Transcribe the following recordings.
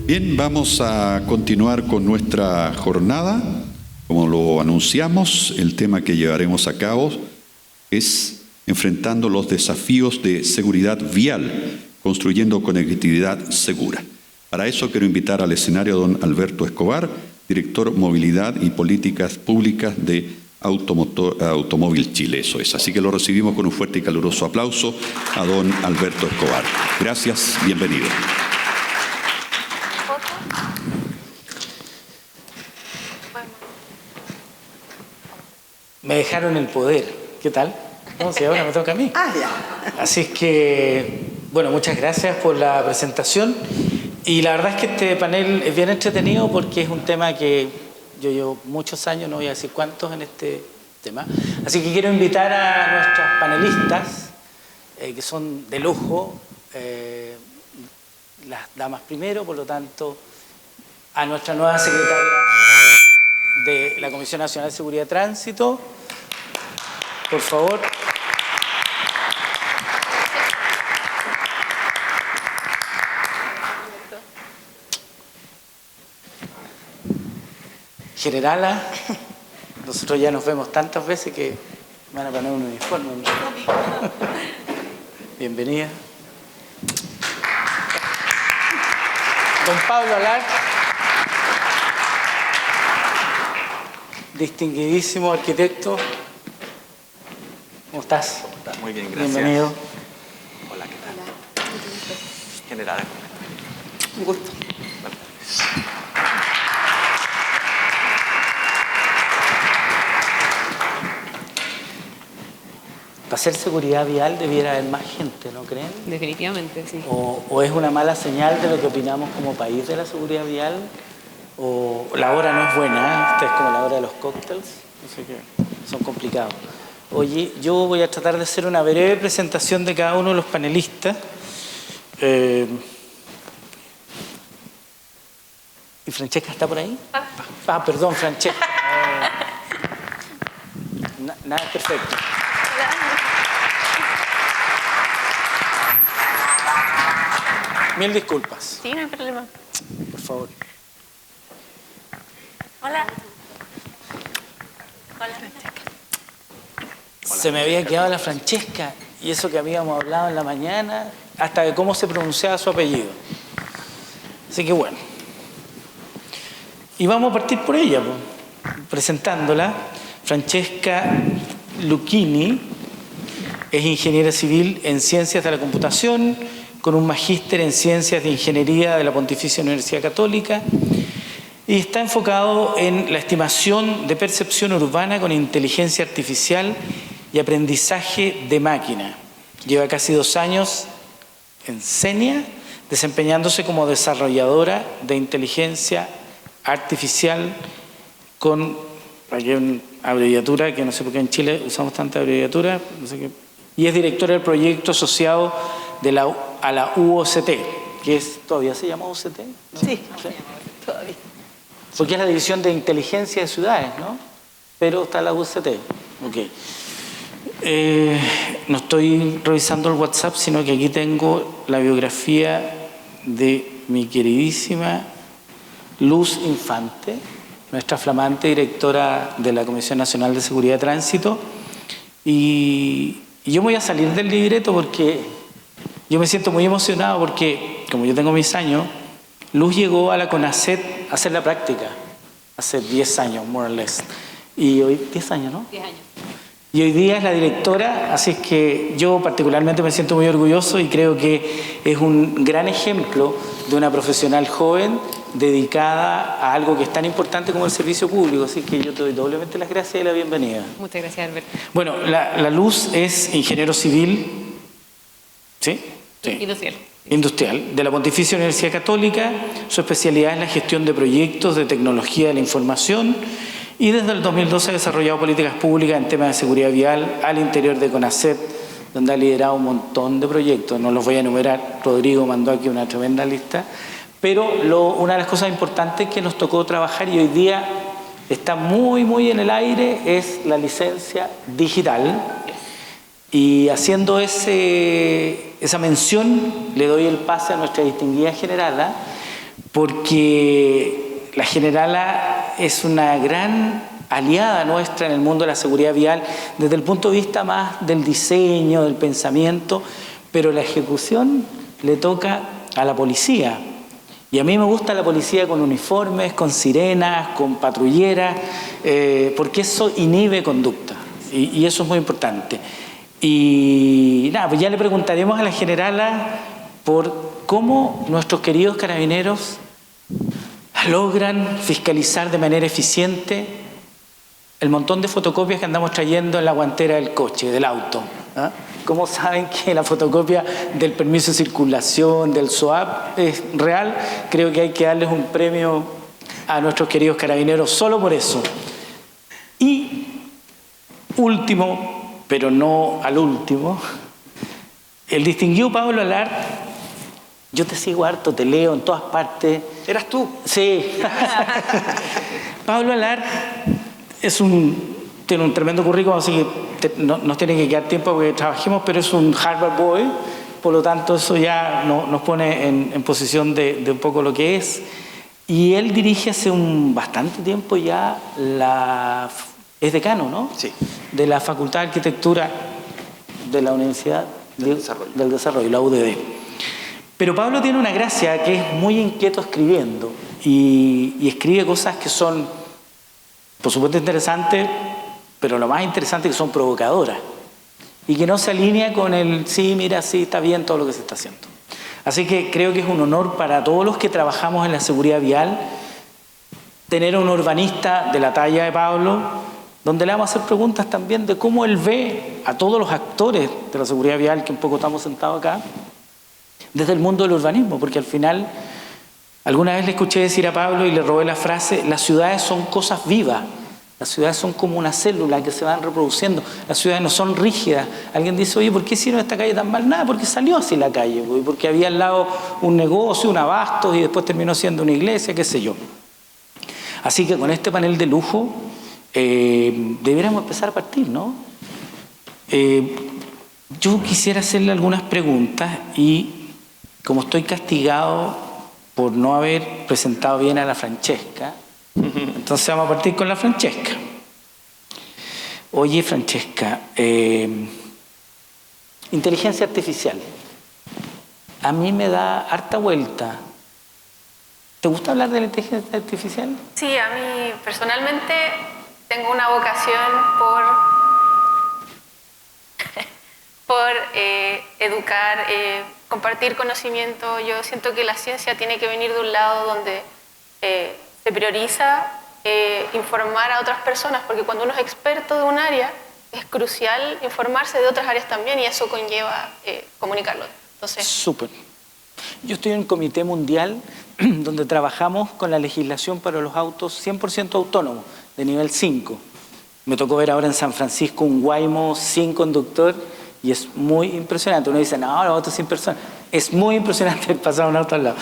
Bien, vamos a continuar con nuestra jornada. Como lo anunciamos, el tema que llevaremos a cabo es enfrentando los desafíos de seguridad vial, construyendo conectividad segura. Para eso quiero invitar al escenario a don Alberto Escobar, director Movilidad y Políticas Públicas de Automóvil Chile. Eso es. Así que lo recibimos con un fuerte y caluroso aplauso a don Alberto Escobar. Gracias, bienvenido. Me dejaron el poder. ¿Qué tal? ¿Cómo se llama? Me toca a mí. Ya. Así es que, bueno, muchas gracias por la presentación. Y la verdad es que este panel es bien entretenido porque es un tema que yo llevo muchos años, no voy a decir cuántos, en este tema. Así que quiero invitar a nuestros panelistas, que son de lujo, las damas primero, por lo tanto, a nuestra nueva secretaria de la Comisión Nacional de Seguridad de Tránsito, por favor. Generala, nosotros ya nos vemos tantas veces que me van a poner un uniforme. Bienvenida. Don Pablo Alar, distinguidísimo arquitecto. ¿Cómo estás? ¿Cómo estás? Muy bien, gracias. Bienvenido. Hola, ¿qué tal? General. Un gusto. Para hacer seguridad vial debiera haber más gente, ¿no creen? Definitivamente, sí. O es una mala señal de lo que opinamos como país de la seguridad vial, o la hora no es buena, esta es como la hora de los cócteles, así que son complicados. Oye, yo voy a tratar de hacer una breve presentación de cada uno de los panelistas. ¿Y Francesca está por ahí? Perdón, Francesca. Nada es perfecto. Mil disculpas. Sí, no hay problema. Por favor. Hola. Hola. Se me había quedado la Francesca, y eso que habíamos hablado en la mañana, hasta de cómo se pronunciaba su apellido. Así que bueno. Y vamos a partir por ella, presentándola. Francesca Lucchini es ingeniera civil en Ciencias de la Computación, con un magíster en Ciencias de Ingeniería de la Pontificia Universidad Católica, y está enfocado en la estimación de percepción urbana con inteligencia artificial y aprendizaje de máquina. Lleva casi 2 años en CENIA, desempeñándose como desarrolladora de inteligencia artificial con, aquí hay una abreviatura, que no sé por qué en Chile usamos tanta abreviatura, no sé qué, y es directora del proyecto asociado a la UOCT, que todavía se llama UOCT, ¿no? Sí, todavía. Porque es la División de Inteligencia de Ciudades, ¿no? Pero está la UOCT. Ok. No estoy revisando el WhatsApp, sino que aquí tengo la biografía de mi queridísima Luz Infante, nuestra flamante directora de la Comisión Nacional de Seguridad de Tránsito. Y yo me voy a salir del libreto porque yo me siento muy emocionado porque, como yo tengo mis años, Luz llegó a la CONACET a hacer la práctica hace 10 años, more or less. Y hoy, 10 años, ¿no? 10 años. Y hoy día es la directora, así es que yo particularmente me siento muy orgulloso y creo que es un gran ejemplo de una profesional joven dedicada a algo que es tan importante como el servicio público. Así que yo te doy doblemente las gracias y la bienvenida. Muchas gracias, Alberto. Bueno, la Luz es ingeniero civil, ¿sí? Sí. Industrial, de la Pontificia Universidad Católica. Su especialidad es la gestión de proyectos de tecnología de la información y desde el 2012 ha desarrollado políticas públicas en temas de seguridad vial al interior de CONACET, donde ha liderado un montón de proyectos. No los voy a enumerar, Rodrigo mandó aquí una tremenda lista, pero una de las cosas importantes que nos tocó trabajar y hoy día está muy en el aire es la licencia digital. Y haciendo esa mención, le doy el pase a nuestra distinguida generala porque la Generala es una gran aliada nuestra en el mundo de la seguridad vial desde el punto de vista más del diseño, del pensamiento, pero la ejecución le toca a la policía. Y a mí me gusta la policía con uniformes, con sirenas, con patrulleras, porque eso inhibe conducta y eso es muy importante. Y nada, pues ya le preguntaremos a la Generala por cómo nuestros queridos carabineros logran fiscalizar de manera eficiente el montón de fotocopias que andamos trayendo en la guantera del coche, del auto. ¿Ah? ¿Cómo saben que la fotocopia del permiso de circulación, del SOAP es real? Creo que hay que darles un premio a nuestros queridos carabineros solo por eso. Y último, pero no al último, el distinguido Pablo Alart. Yo te sigo harto, te leo en todas partes. ¿Eras tú? Sí. Pablo Alart tiene un tremendo currículum, así que nos tiene que quedar tiempo porque trabajemos, pero es un Harvard Boy, por lo tanto eso ya nos pone en posición de un poco lo que es. Y él dirige hace bastante tiempo ya es decano, ¿no? Sí. De la Facultad de Arquitectura de la Universidad del Desarrollo, la UDD. Pero Pablo tiene una gracia que es muy inquieto escribiendo y escribe cosas que son, por supuesto, interesantes, pero lo más interesante es que son provocadoras y que no se alinea con sí, mira, sí, está bien todo lo que se está haciendo. Así que creo que es un honor para todos los que trabajamos en la seguridad vial tener a un urbanista de la talla de Pablo, donde le vamos a hacer preguntas también de cómo él ve a todos los actores de la seguridad vial, que un poco estamos sentados acá, desde el mundo del urbanismo, porque al final, alguna vez le escuché decir a Pablo y le robé la frase, las ciudades son cosas vivas, las ciudades son como una célula que se van reproduciendo, las ciudades no son rígidas. Alguien dice, oye, ¿por qué hicieron esta calle tan mal? Nada, porque salió así la calle, porque había al lado un negocio, un abasto y después terminó siendo una iglesia, qué sé yo. Así que con este panel de lujo deberíamos empezar a partir, ¿no? Yo quisiera hacerle algunas preguntas y como estoy castigado por no haber presentado bien a la Francesca, entonces vamos a partir con la Francesca. Oye, Francesca, inteligencia artificial. A mí me da harta vuelta. ¿Te gusta hablar de la inteligencia artificial? Sí, a mí personalmente tengo una vocación por educar, compartir conocimiento. Yo siento que la ciencia tiene que venir de un lado donde se prioriza informar a otras personas, porque cuando uno es experto de un área, es crucial informarse de otras áreas también y eso conlleva comunicarlo. Entonces, súper. Yo estoy en un comité mundial donde trabajamos con la legislación para los autos 100% autónomos, de nivel 5. Me tocó ver ahora en San Francisco un Waymo sin conductor y es muy impresionante. Uno dice, no, los autos sin personas. Es muy impresionante pasar un auto al lado.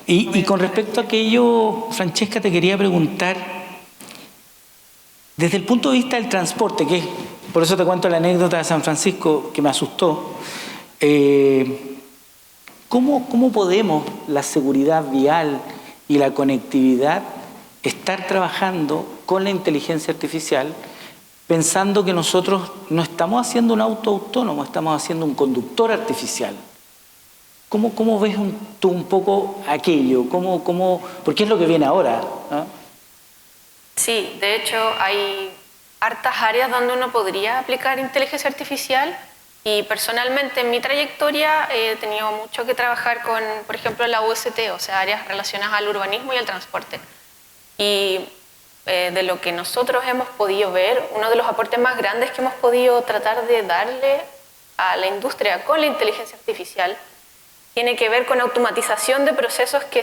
Y con respecto a aquello, Francesca, te quería preguntar, desde el punto de vista del transporte, que por eso te cuento la anécdota de San Francisco que me asustó, ¿cómo podemos la seguridad vial y la conectividad estar trabajando con la inteligencia artificial pensando que nosotros no estamos haciendo un auto autónomo, estamos haciendo un conductor artificial? ¿Cómo ves tú un poco aquello? Porque es lo que viene ahora, ¿eh? Sí, de hecho hay hartas áreas donde uno podría aplicar inteligencia artificial y personalmente en mi trayectoria he tenido mucho que trabajar con, por ejemplo, la UST, o sea, áreas relacionadas al urbanismo y al transporte. Y de lo que nosotros hemos podido ver, uno de los aportes más grandes que hemos podido tratar de darle a la industria con la inteligencia artificial tiene que ver con automatización de procesos que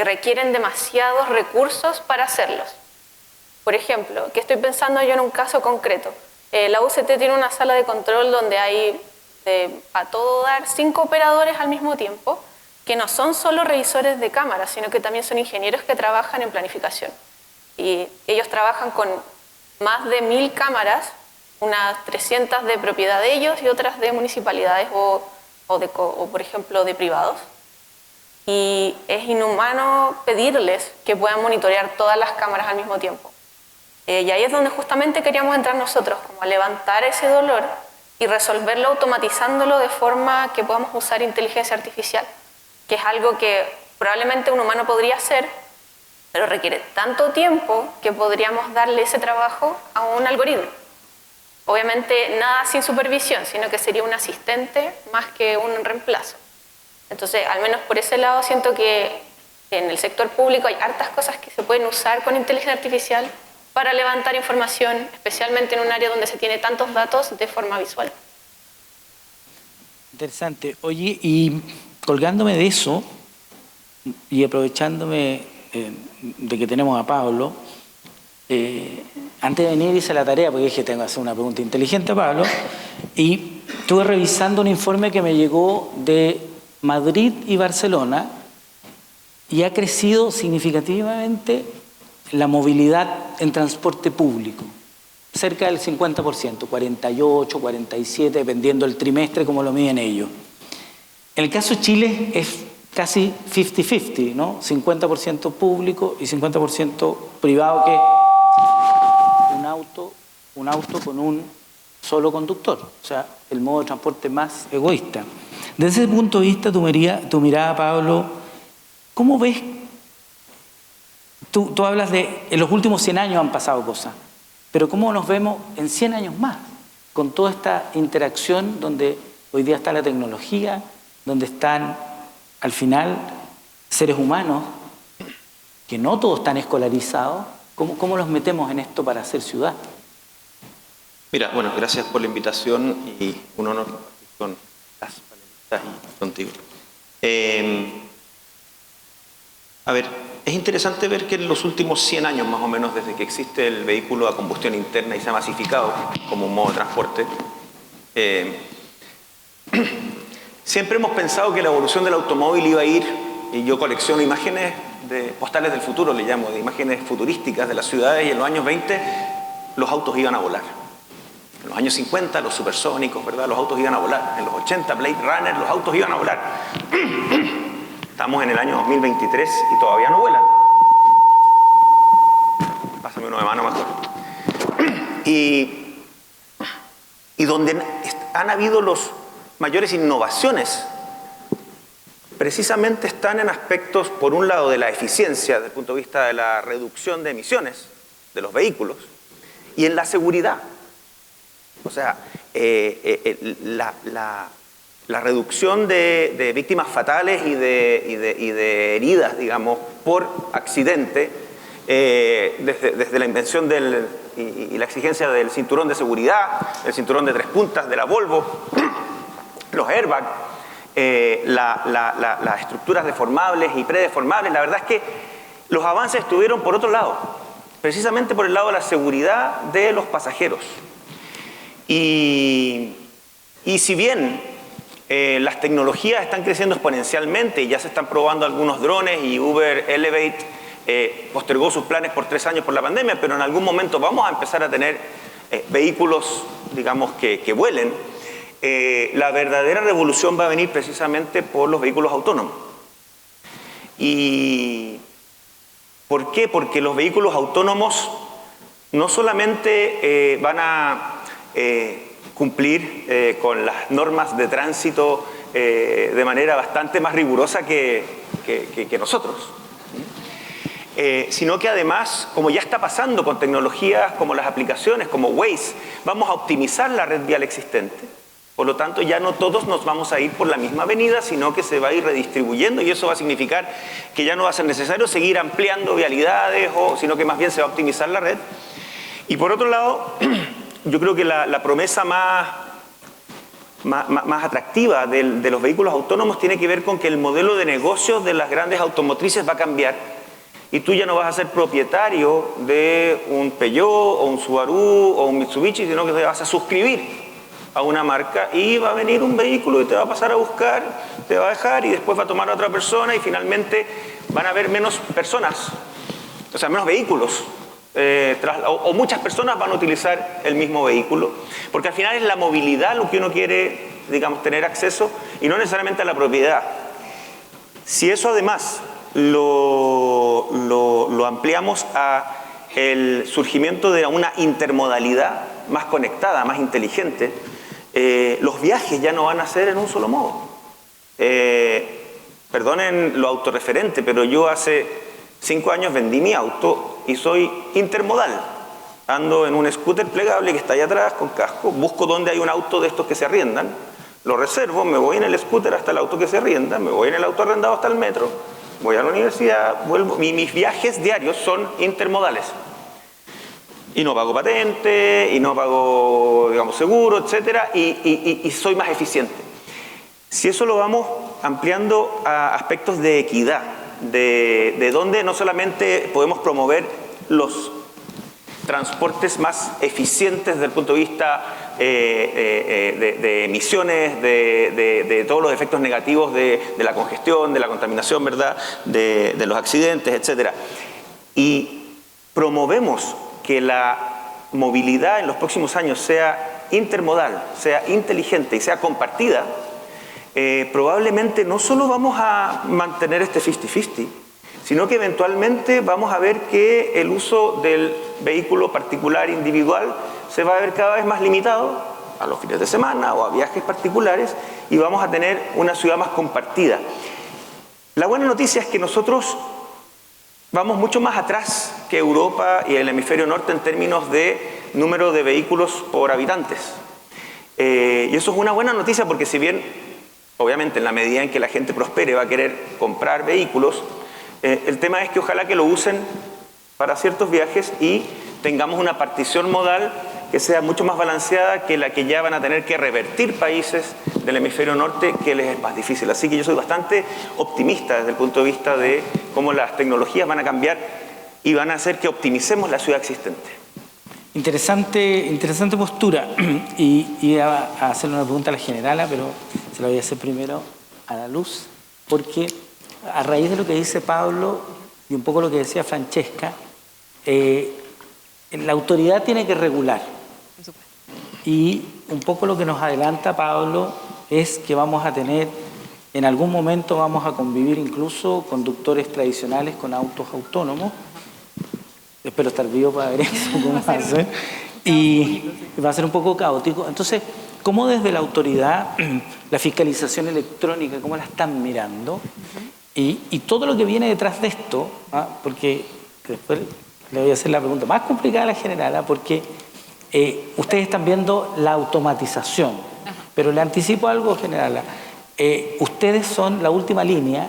requieren demasiados recursos para hacerlos. Por ejemplo, que estoy pensando yo en un caso concreto. La UCT tiene una sala de control donde hay, a todo dar, 5 operadores al mismo tiempo, que no son solo revisores de cámaras, sino que también son ingenieros que trabajan en planificación. Y ellos trabajan con más de 1000 cámaras, unas 300 de propiedad de ellos y otras de municipalidades o por ejemplo, de privados. y es inhumano pedirles que puedan monitorear todas las cámaras al mismo tiempo. Y ahí es donde justamente queríamos entrar nosotros, como a levantar ese dolor y resolverlo automatizándolo de forma que podamos usar inteligencia artificial, que es algo que probablemente un humano podría hacer, pero requiere tanto tiempo que podríamos darle ese trabajo a un algoritmo. Obviamente nada sin supervisión, sino que sería un asistente más que un reemplazo. Entonces, al menos por ese lado siento que en el sector público hay hartas cosas que se pueden usar con inteligencia artificial para levantar información, especialmente en un área donde se tiene tantos datos de forma visual. Interesante. Oye, y colgándome de eso y aprovechándome de que tenemos a Pablo, antes de venir hice la tarea porque dije tengo que hacer una pregunta inteligente a Pablo y estuve revisando un informe que me llegó de Madrid y Barcelona y ha crecido significativamente la movilidad en transporte público, cerca del 50%, 48, 47, dependiendo del trimestre como lo miden ellos. En el caso de Chile es casi 50-50, ¿no? 50% público y 50% privado, que es un auto con un solo conductor, o sea, el modo de transporte más egoísta. Desde ese punto de vista, tu mirada, Pablo, ¿cómo ves? Tú hablas de, en los últimos 100 años han pasado cosas, pero ¿cómo nos vemos en 100 años más? Con toda esta interacción donde hoy día está la tecnología, donde están, al final, seres humanos, que no todos están escolarizados, ¿cómo los metemos en esto para hacer ciudad? Mira, bueno, gracias por la invitación y un honor compartir con las panelistas y contigo. A ver, es interesante ver que en los últimos 100 años, más o menos, desde que existe el vehículo a combustión interna y se ha masificado como un modo de transporte, siempre hemos pensado que la evolución del automóvil iba a ir, y yo colecciono imágenes postales del futuro, le llamo, de imágenes futurísticas de las ciudades, y en los años 20 los autos iban a volar. En los años 50 los supersónicos, ¿verdad? Los autos iban a volar. En los 80 Blade Runner, los autos iban a volar. Estamos en el año 2023 y todavía no vuelan. Pásame uno de mano mejor. Y donde han habido las mayores innovaciones precisamente están en aspectos, por un lado, de la eficiencia desde el punto de vista de la reducción de emisiones de los vehículos y en la seguridad. O sea, la reducción de víctimas fatales y de heridas, digamos, por accidente, desde la invención y la exigencia del cinturón de seguridad, el cinturón de 3 puntas de la Volvo, los airbags, las estructuras deformables y predeformables. La verdad es que los avances estuvieron por otro lado, precisamente por el lado de la seguridad de los pasajeros. Y si bien las tecnologías están creciendo exponencialmente y ya se están probando algunos drones y Uber Elevate postergó sus planes por 3 años por la pandemia, pero en algún momento vamos a empezar a tener vehículos, digamos, que vuelen. La verdadera revolución va a venir precisamente por los vehículos autónomos. ¿Y por qué? Porque los vehículos autónomos no solamente van a cumplir con las normas de tránsito de manera bastante más rigurosa que nosotros, sino que además, como ya está pasando con tecnologías como las aplicaciones, como Waze, vamos a optimizar la red vial existente. Por lo tanto, ya no todos nos vamos a ir por la misma avenida, sino que se va a ir redistribuyendo, y eso va a significar que ya no va a ser necesario seguir ampliando vialidades, sino que más bien se va a optimizar la red. Y por otro lado, yo creo que la promesa más atractiva de los vehículos autónomos tiene que ver con que el modelo de negocios de las grandes automotrices va a cambiar y tú ya no vas a ser propietario de un Peugeot o un Subaru o un Mitsubishi, sino que te vas a suscribir a una marca y va a venir un vehículo y te va a pasar a buscar, te va a dejar y después va a tomar a otra persona y finalmente van a haber menos personas, o sea, menos vehículos. O muchas personas van a utilizar el mismo vehículo, porque al final es la movilidad lo que uno quiere, digamos, tener acceso y no necesariamente a la propiedad. Si eso además lo ampliamos a el surgimiento de una intermodalidad más conectada, más inteligente, los viajes ya no van a ser en un solo modo. Perdonen lo autorreferente, pero yo hace 5 años vendí mi auto y soy intermodal. Ando en un scooter plegable que está allá atrás con casco, busco dónde hay un auto de estos que se arriendan, lo reservo, me voy en el scooter hasta el auto que se arrienda, me voy en el auto arrendado hasta el metro, voy a la universidad, vuelvo. Mis viajes diarios son intermodales. Y no pago patente, y no pago, digamos, seguro, etcétera, y soy más eficiente. Si eso lo vamos ampliando a aspectos de equidad, de donde no solamente podemos promover los transportes más eficientes desde el punto de vista de emisiones, de todos los efectos negativos de la congestión, de la contaminación, ¿verdad?, de los accidentes, etcétera. Y promovemos que la movilidad en los próximos años sea intermodal, sea inteligente y sea compartida, probablemente no solo vamos a mantener este 50-50, sino que eventualmente vamos a ver que el uso del vehículo particular individual se va a ver cada vez más limitado a los fines de semana o a viajes particulares, y vamos a tener una ciudad más compartida. La buena noticia es que nosotros vamos mucho más atrás que Europa y el hemisferio norte en términos de número de vehículos por habitantes. Y eso es una buena noticia porque, si bien obviamente en la medida en que la gente prospere va a querer comprar vehículos, el tema es que ojalá que lo usen para ciertos viajes y tengamos una partición modal que sea mucho más balanceada que la que ya van a tener que revertir países del hemisferio norte, que les es más difícil. Así que yo soy bastante optimista desde el punto de vista de cómo las tecnologías van a cambiar y van a hacer que optimicemos la ciudad existente. Interesante postura. Y iba a hacerle una pregunta a la generala, pero se la voy a hacer primero a la luz, porque a raíz de lo que dice Pablo y un poco lo que decía Francesca, la autoridad tiene que regular. Y un poco lo que nos adelanta Pablo es que vamos a tener, en algún momento vamos a convivir incluso conductores tradicionales con autos autónomos. Espero estar vivo para ver eso, cómo va a ser. Y va a ser un poco caótico. Entonces, ¿cómo desde la autoridad, la fiscalización electrónica, cómo la están mirando? Y todo lo que viene detrás de esto, porque después le voy a hacer la pregunta más complicada a la generala, porque ustedes están viendo la automatización, pero le anticipo algo, generala. Ustedes son la última línea,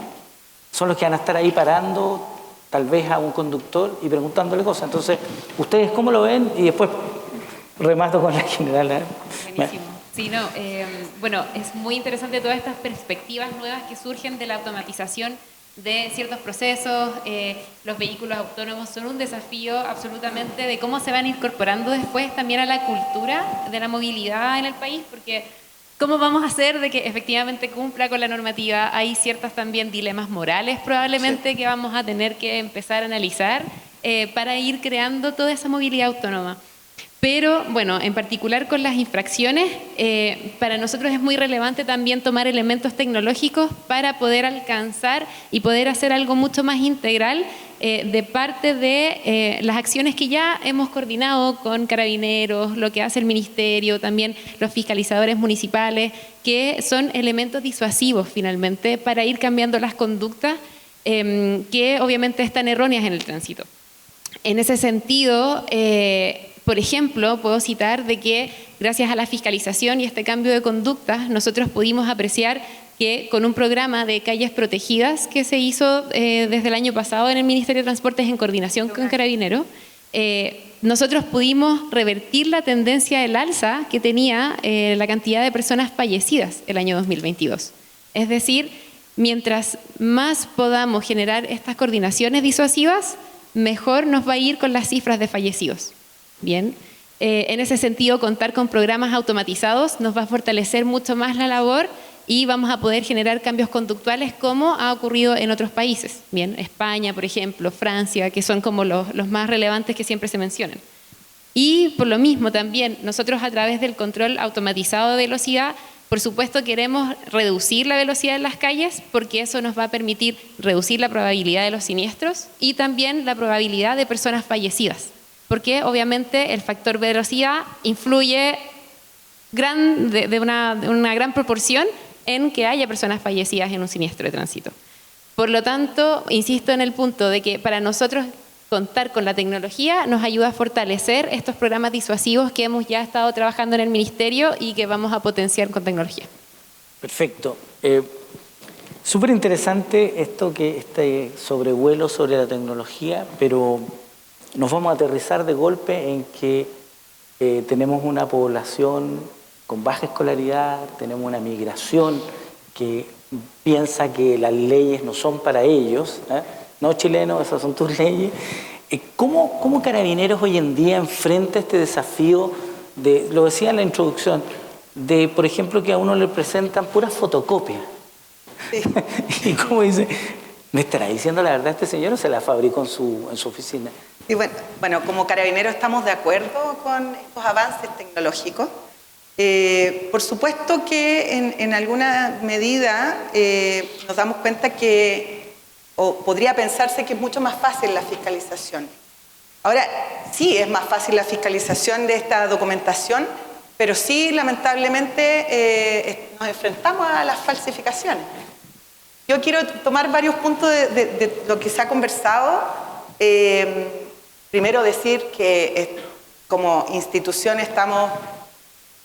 son los que van a estar ahí parando tal vez a un conductor y preguntándole cosas. Entonces, ¿ustedes cómo lo ven? Y después remato con la generala. Buenísimo. Sí, no, bueno, es muy interesante todas estas perspectivas nuevas que surgen de la automatización de ciertos procesos. Los vehículos autónomos son un desafío absolutamente de cómo se van incorporando después también a la cultura de la movilidad en el país, porque ¿cómo vamos a hacer de que efectivamente cumpla con la normativa? Hay ciertos también dilemas morales probablemente que vamos a tener que empezar a analizar para ir creando toda esa movilidad autónoma. Pero, bueno, en particular con las infracciones, para nosotros es muy relevante también tomar elementos tecnológicos para poder alcanzar y poder hacer algo mucho más integral de parte de las acciones que ya hemos coordinado con Carabineros, lo que hace el Ministerio, también los fiscalizadores municipales, que son elementos disuasivos finalmente para ir cambiando las conductas que obviamente están erróneas en el tránsito. En ese sentido, por ejemplo, puedo citar de que gracias a la fiscalización y este cambio de conductas, nosotros pudimos apreciar que con un programa de calles protegidas que se hizo desde el año pasado en el Ministerio de Transportes en coordinación con Carabineros, nosotros pudimos revertir la tendencia del alza que tenía la cantidad de personas fallecidas el año 2022. Es decir, mientras más podamos generar estas coordinaciones disuasivas, mejor nos va a ir con las cifras de fallecidos. Bien, en ese sentido, contar con programas automatizados nos va a fortalecer mucho más la labor y vamos a poder generar cambios conductuales como ha ocurrido en otros países. Bien, España, por ejemplo, Francia, que son como los más relevantes que siempre se mencionan. Y por lo mismo también, nosotros a través del control automatizado de velocidad Por supuesto queremos reducir la velocidad en las calles porque eso nos va a permitir reducir la probabilidad de los siniestros y también la probabilidad de personas fallecidas, porque obviamente el factor velocidad influye de una gran proporción en que haya personas fallecidas en un siniestro de tránsito. Por lo tanto, insisto en el punto de que para nosotros contar con la tecnología nos ayuda a fortalecer estos programas disuasivos que hemos ya estado trabajando en el Ministerio y que vamos a potenciar con tecnología. Perfecto. Súper interesante este sobrevuelo sobre la tecnología, pero nos vamos a aterrizar de golpe en que tenemos una población con baja escolaridad, tenemos una migración que piensa que las leyes no son para ellos, ¿eh? No, chileno, esas son tus leyes. ¿Cómo Carabineros hoy en día enfrenta este desafío de, lo decía en la introducción, de, por ejemplo, que a uno le presentan puras fotocopias? Sí. Y como dice, ¿me estará diciendo la verdad este señor o se la fabricó en su oficina? Y bueno, como Carabineros estamos de acuerdo con estos avances tecnológicos. Por supuesto que en alguna medida nos damos cuenta que, o podría pensarse que es mucho más fácil la fiscalización. Ahora, sí es más fácil la fiscalización de esta documentación, pero sí, lamentablemente, nos enfrentamos a las falsificaciones. Yo quiero tomar varios puntos de lo que se ha conversado. Primero decir que como institución estamos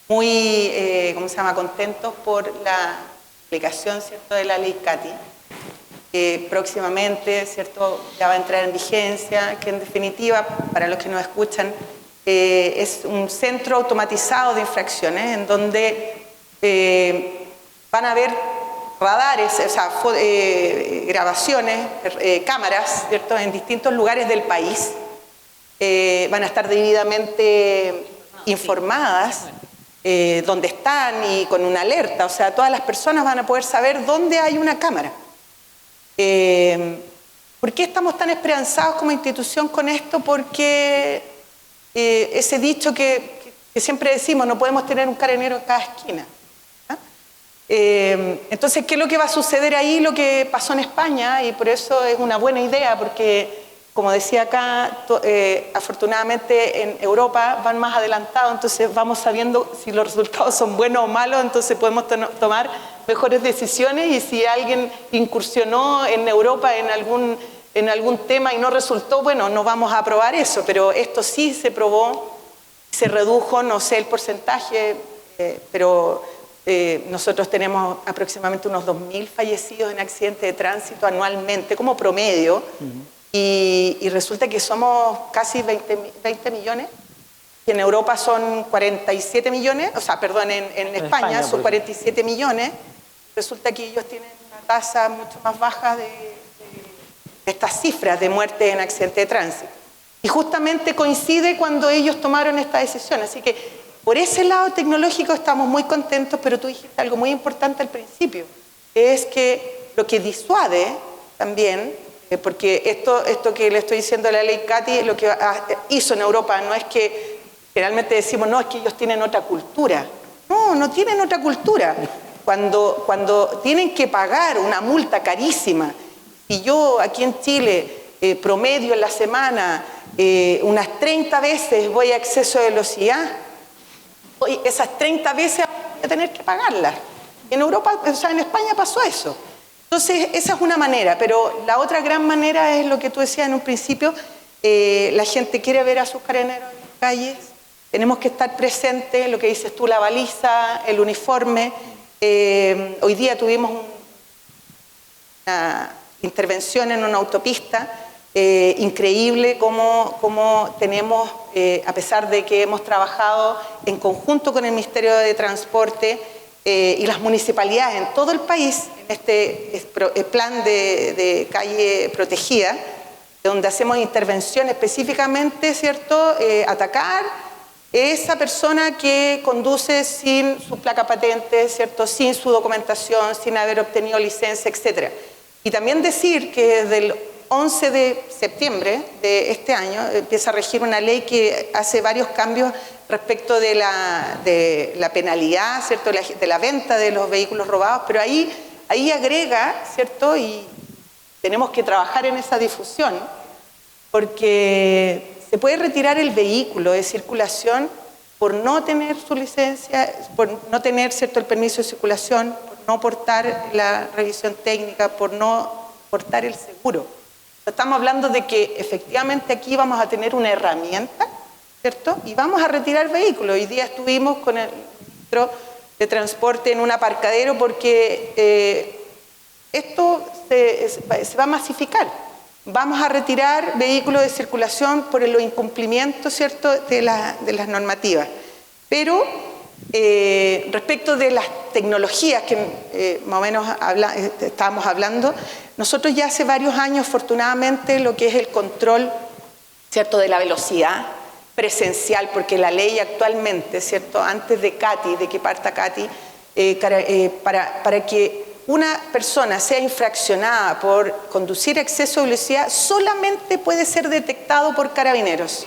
muy contentos por la aplicación, ¿cierto?, de la ley CATI. Próximamente, ¿cierto?, ya va a entrar en vigencia, que en definitiva, para los que nos escuchan, es un centro automatizado de infracciones en donde van a haber radares, o sea, grabaciones, cámaras, ¿cierto?, en distintos lugares del país. Van a estar debidamente informadas dónde están y con una alerta, o sea, todas las personas van a poder saber dónde hay una cámara. ¿Por qué estamos tan esperanzados como institución con esto? Porque ese dicho que siempre decimos, no podemos tener un carabinero en cada esquina. Entonces, ¿qué es lo que va a suceder ahí? Lo que pasó en España, y por eso es una buena idea, porque, como decía acá, afortunadamente en Europa van más adelantados, entonces vamos sabiendo si los resultados son buenos o malos, entonces podemos tomar mejores decisiones, y si alguien incursionó en Europa en algún tema y no resultó, bueno, no vamos a aprobar eso, pero esto sí se probó, se redujo, no sé el porcentaje, pero nosotros tenemos aproximadamente unos 2.000 fallecidos en accidentes de tránsito anualmente como promedio. Y resulta que somos casi 20 millones, y en Europa son 47 millones, o sea, perdón, en España son 47 millones. Resulta que ellos tienen una tasa mucho más baja de estas cifras de muerte en accidente de tránsito. Y justamente coincide cuando ellos tomaron esta decisión. Así que por ese lado tecnológico estamos muy contentos, pero tú dijiste algo muy importante al principio, es que lo que disuade también, porque esto que le estoy diciendo a la ley CATI, lo que hizo en Europa, no es que generalmente decimos, no, es que ellos tienen otra cultura. No, no tienen otra cultura. Cuando tienen que pagar una multa carísima, y yo aquí en Chile promedio en la semana unas 30 veces voy a exceso de velocidad, esas 30 veces voy a tener que pagarlas. En Europa, o sea, en España pasó eso. Entonces, esa es una manera, pero la otra gran manera es lo que tú decías en un principio, la gente quiere ver a sus carabineros en las calles, tenemos que estar presentes, lo que dices tú, la baliza, el uniforme. Hoy día tuvimos una intervención en una autopista, increíble cómo tenemos, a pesar de que hemos trabajado en conjunto con el Ministerio de Transporte y las municipalidades en todo el país, en este plan de calle protegida, donde hacemos intervención específicamente, ¿cierto?, atacar esa persona que conduce sin su placa patente, ¿cierto?, sin su documentación, sin haber obtenido licencia, etc. Y también decir que desde el 11 de septiembre de este año empieza a regir una ley que hace varios cambios respecto de la penalidad, ¿cierto? De la venta de los vehículos robados, pero ahí agrega, ¿cierto? Y tenemos que trabajar en esa difusión, porque se puede retirar el vehículo de circulación por no tener su licencia, por no tener, ¿cierto?, el permiso de circulación, por no portar la revisión técnica, por no portar el seguro. Estamos hablando de que efectivamente aquí vamos a tener una herramienta, ¿cierto? Y vamos a retirar vehículos. Hoy día estuvimos con el ministro de Transporte en un aparcadero porque esto se va a masificar. Vamos a retirar vehículos de circulación por los incumplimientos, ¿cierto?, de las normativas. Pero respecto de las tecnologías que más o menos estábamos hablando, nosotros ya hace varios años, afortunadamente, lo que es el control, ¿cierto?, de la velocidad presencial, porque la ley actualmente, ¿cierto?, antes de CATI, de que parta CATI, para que una persona sea infraccionada por conducir a exceso de velocidad, solamente puede ser detectado por carabineros.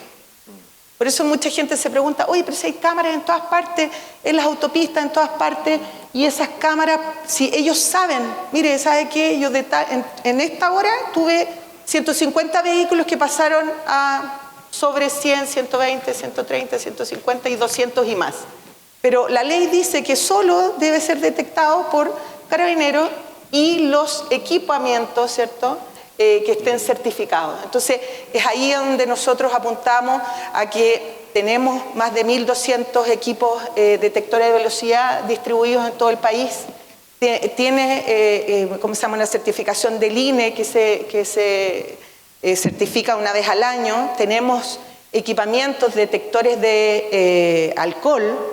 Por eso mucha gente se pregunta, oye, pero si hay cámaras en todas partes, en las autopistas, en todas partes, y esas cámaras, si ellos saben, mire, ¿sabe qué? Yo en esta hora tuve 150 vehículos que pasaron a sobre 100, 120, 130, 150 y 200 y más. Pero la ley dice que solo debe ser detectado por carabineros y los equipamientos, ¿cierto?, que estén certificados. Entonces, es ahí donde nosotros apuntamos a que tenemos más de 1.200 equipos detectores de velocidad distribuidos en todo el país. Tiene, ¿cómo se llama?, una certificación del INE que se certifica una vez al año. Tenemos equipamientos detectores de alcohol.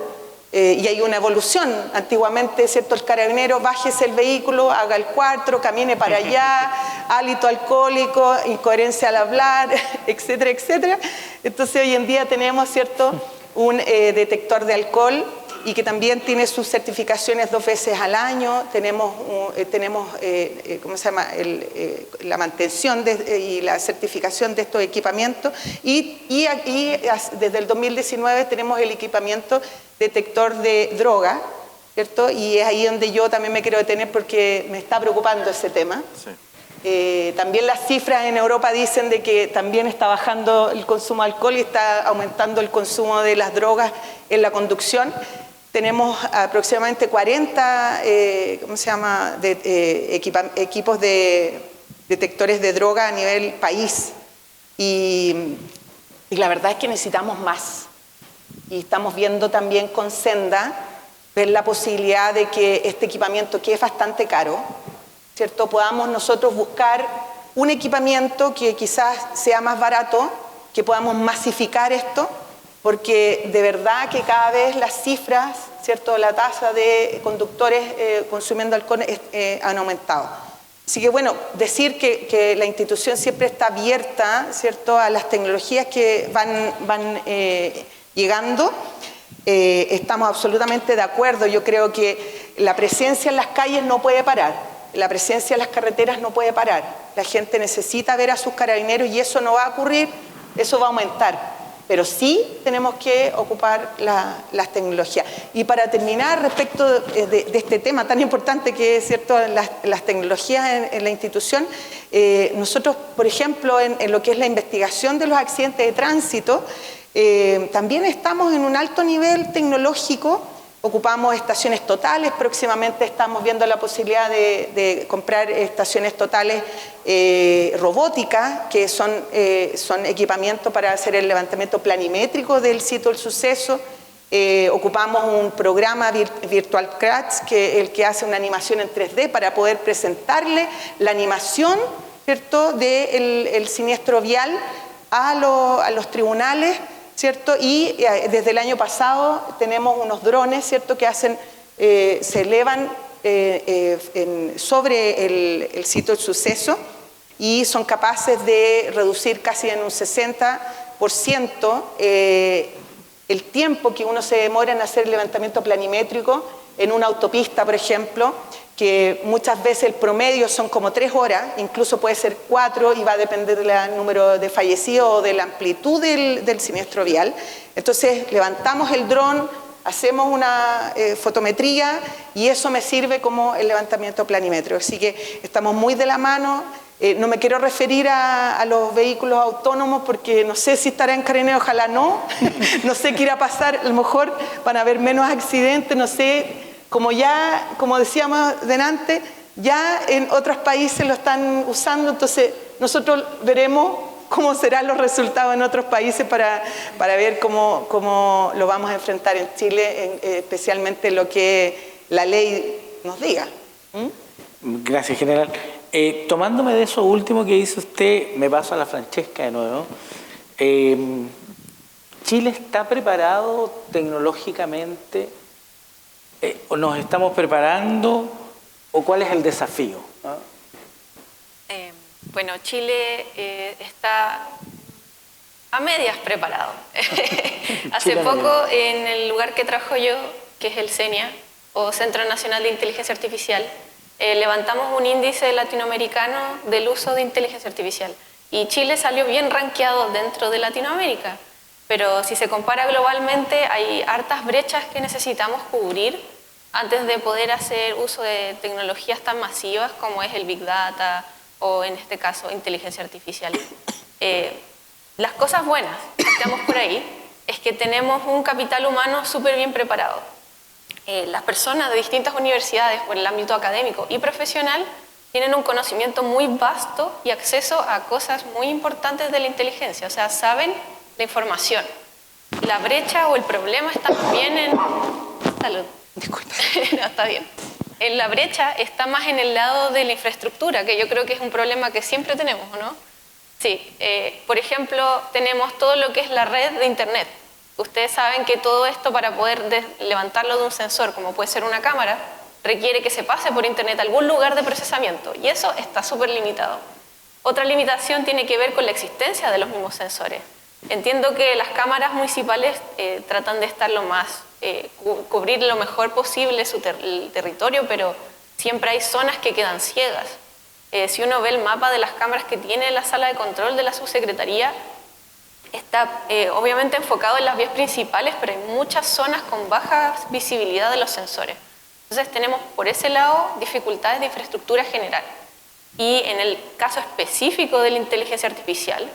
Y hay una evolución. Antiguamente, ¿cierto?, el carabinero, bájese el vehículo, haga el 4, camine para allá, hálito alcohólico, incoherencia al hablar, etcétera, etcétera. Entonces, hoy en día tenemos, ¿cierto?, un detector de alcohol y que también tiene sus certificaciones 2 veces al año. Tenemos ¿cómo se llama?, la mantención y la certificación de estos equipamientos. Y aquí, desde el 2019, tenemos el equipamiento detector de droga, ¿cierto? Y es ahí donde yo también me quiero detener porque me está preocupando ese tema. Sí. También las cifras en Europa dicen de que también está bajando el consumo de alcohol y está aumentando el consumo de las drogas en la conducción. Tenemos aproximadamente 40 ¿cómo se llama?, equipos de detectores de droga a nivel país. Y la verdad es que necesitamos más. Y estamos viendo también con Senda ver la posibilidad de que este equipamiento, que es bastante caro, ¿cierto?, podamos nosotros buscar un equipamiento que quizás sea más barato, que podamos masificar esto, porque de verdad que cada vez las cifras, ¿cierto?, la tasa de conductores consumiendo alcohol han aumentado. Así que bueno, decir que la institución siempre está abierta, ¿cierto?, a las tecnologías que van llegando. Estamos absolutamente de acuerdo. Yo creo que la presencia en las calles no puede parar, la presencia en las carreteras no puede parar. La gente necesita ver a sus carabineros y eso no va a ocurrir, eso va a aumentar. Pero sí tenemos que ocupar las tecnologías. Y para terminar, respecto de este tema tan importante que es, ¿cierto?, las tecnologías en la institución, nosotros, por ejemplo, en lo que es la investigación de los accidentes de tránsito, también estamos en un alto nivel tecnológico. Ocupamos estaciones totales, próximamente estamos viendo la posibilidad de comprar estaciones totales robóticas, que son equipamientos para hacer el levantamiento planimétrico del sitio del suceso. Ocupamos un programa Virtual Crash, que el que hace una animación en 3D para poder presentarle la animación, ¿cierto?, del siniestro vial a los tribunales, ¿cierto? Y desde el año pasado tenemos unos drones, ¿cierto?, que se elevan sobre el sitio del suceso y son capaces de reducir casi en un 60% el tiempo que uno se demora en hacer el levantamiento planimétrico en una autopista, por ejemplo, que muchas veces el promedio son como 3 horas, incluso puede ser 4 y va a depender del número de fallecidos o de la amplitud del siniestro vial. Entonces levantamos el dron, hacemos una fotometría y eso me sirve como el levantamiento planimétrico. Así que estamos muy de la mano. No me quiero referir a los vehículos autónomos porque no sé si estará en Carabineros, ojalá no. No sé qué irá a pasar, a lo mejor van a haber menos accidentes, no sé. Como decíamos delante, ya en otros países lo están usando, entonces nosotros veremos cómo serán los resultados en otros países para ver cómo lo vamos a enfrentar en Chile, especialmente lo que la ley nos diga. Gracias, general. Tomándome de eso último que dice usted, me paso a la Francesca de nuevo. ¿Chile está preparado tecnológicamente? ¿O nos estamos preparando? ¿O cuál es el desafío? Bueno, Chile está a medias preparado. Hace poco, en el lugar que trabajo yo, que es el CENIA, o Centro Nacional de Inteligencia Artificial, levantamos un índice latinoamericano del uso de inteligencia artificial. Y Chile salió bien rankeado dentro de Latinoamérica. Pero si se compara globalmente, hay hartas brechas que necesitamos cubrir antes de poder hacer uso de tecnologías tan masivas como es el Big Data o, en este caso, inteligencia artificial. Las cosas buenas, estamos por ahí, es que tenemos un capital humano súper bien preparado. Las personas de distintas universidades por el ámbito académico y profesional tienen un conocimiento muy vasto y acceso a cosas muy importantes de la inteligencia, o sea, saben la información. La brecha o el problema está más bien en... Salud. Disculpe. No, está bien. La brecha está más en el lado de la infraestructura, que yo creo que es un problema que siempre tenemos, ¿o no? Sí. Por ejemplo, tenemos todo lo que es la red de Internet. Ustedes saben que todo esto, para poder levantarlo de un sensor, como puede ser una cámara, requiere que se pase por Internet a algún lugar de procesamiento, y eso está súper limitado. Otra limitación tiene que ver con la existencia de los mismos sensores. Entiendo que las cámaras municipales tratan de estar lo más, cubrir lo mejor posible el territorio, pero siempre hay zonas que quedan ciegas. Si uno ve el mapa de las cámaras que tiene la sala de control de la subsecretaría, está obviamente enfocado en las vías principales, pero hay muchas zonas con baja visibilidad de los sensores. Entonces tenemos por ese lado dificultades de infraestructura general. Y en el caso específico de la inteligencia artificial,